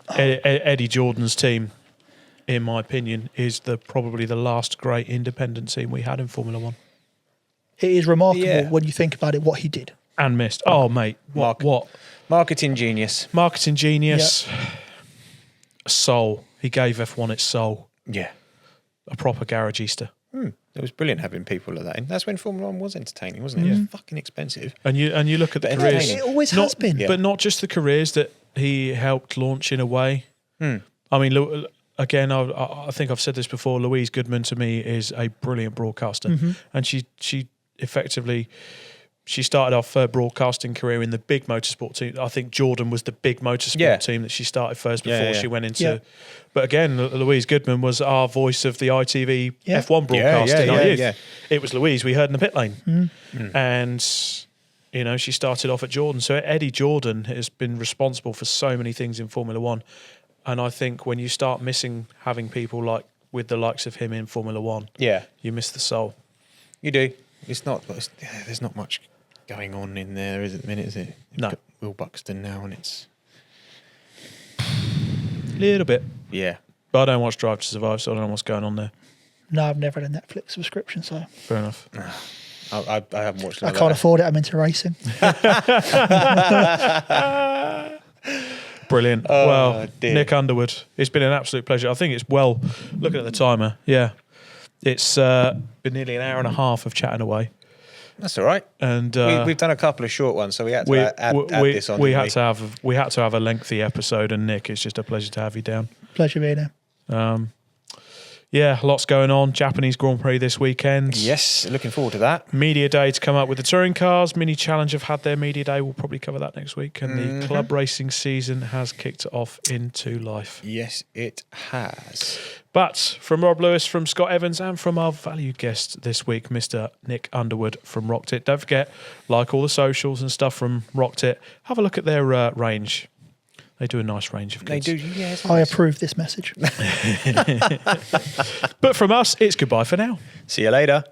Eddie Jordan's team, in my opinion, is probably the last great independent team we had in Formula One. It is remarkable when you think about it, what he did. And missed. Oh, mate. What? Marketing genius. Marketing genius. Yep. Soul. He gave F1 its soul. Yeah. A proper garagista. It was brilliant having people like that. And that's when Formula One was entertaining, wasn't it? It was fucking expensive. And you look at the careers. It always has been. But not just the careers that he helped launch in a way. I mean, again, I think I've said this before, Louise Goodman to me is a brilliant broadcaster. And she effectively, she started off her broadcasting career in the big motorsport team. I think Jordan was the big motorsport team that she started first before she went into... Yeah. But again, Louise Goodman was our voice of the ITV F1 broadcasting. It was Louise we heard in the pit lane. And, she started off at Jordan. So Eddie Jordan has been responsible for so many things in Formula One. And I think when you start missing having people like with the likes of him in Formula One, you miss the soul. You do. There's not much going on in there, is it? At the minute, is it? No. Got Will Buxton now, and it's a little bit. Yeah. But I don't watch Drive to Survive, so I don't know what's going on there. No, I've never had a Netflix subscription, so fair enough. I haven't watched. I can't afford it. I'm into racing. Brilliant. Well, dear. Nick Underwood, it's been an absolute pleasure. I think it's looking at the timer. Yeah. It's been nearly an hour and a half of chatting away. That's all right. And we've done a couple of short ones, so we had to add this on. We had to have a lengthy episode, and Nick, it's just a pleasure to have you down. Pleasure being here. Lots going on. Japanese Grand Prix this weekend. Yes, looking forward to that. Media Day to come up with the touring cars. Mini Challenge have had their Media Day. We'll probably cover that next week. And the club racing season has kicked off into life. Yes, it has. But from Rob Lewis, from Scott Evans, and from our valued guest this week, Mr. Nick Underwood from Rocked. Don't forget, like all the socials and stuff from Rocked, have a look at their range. They do a nice range of goods. They do, yes. I approve this message. But from us, it's goodbye for now. See you later.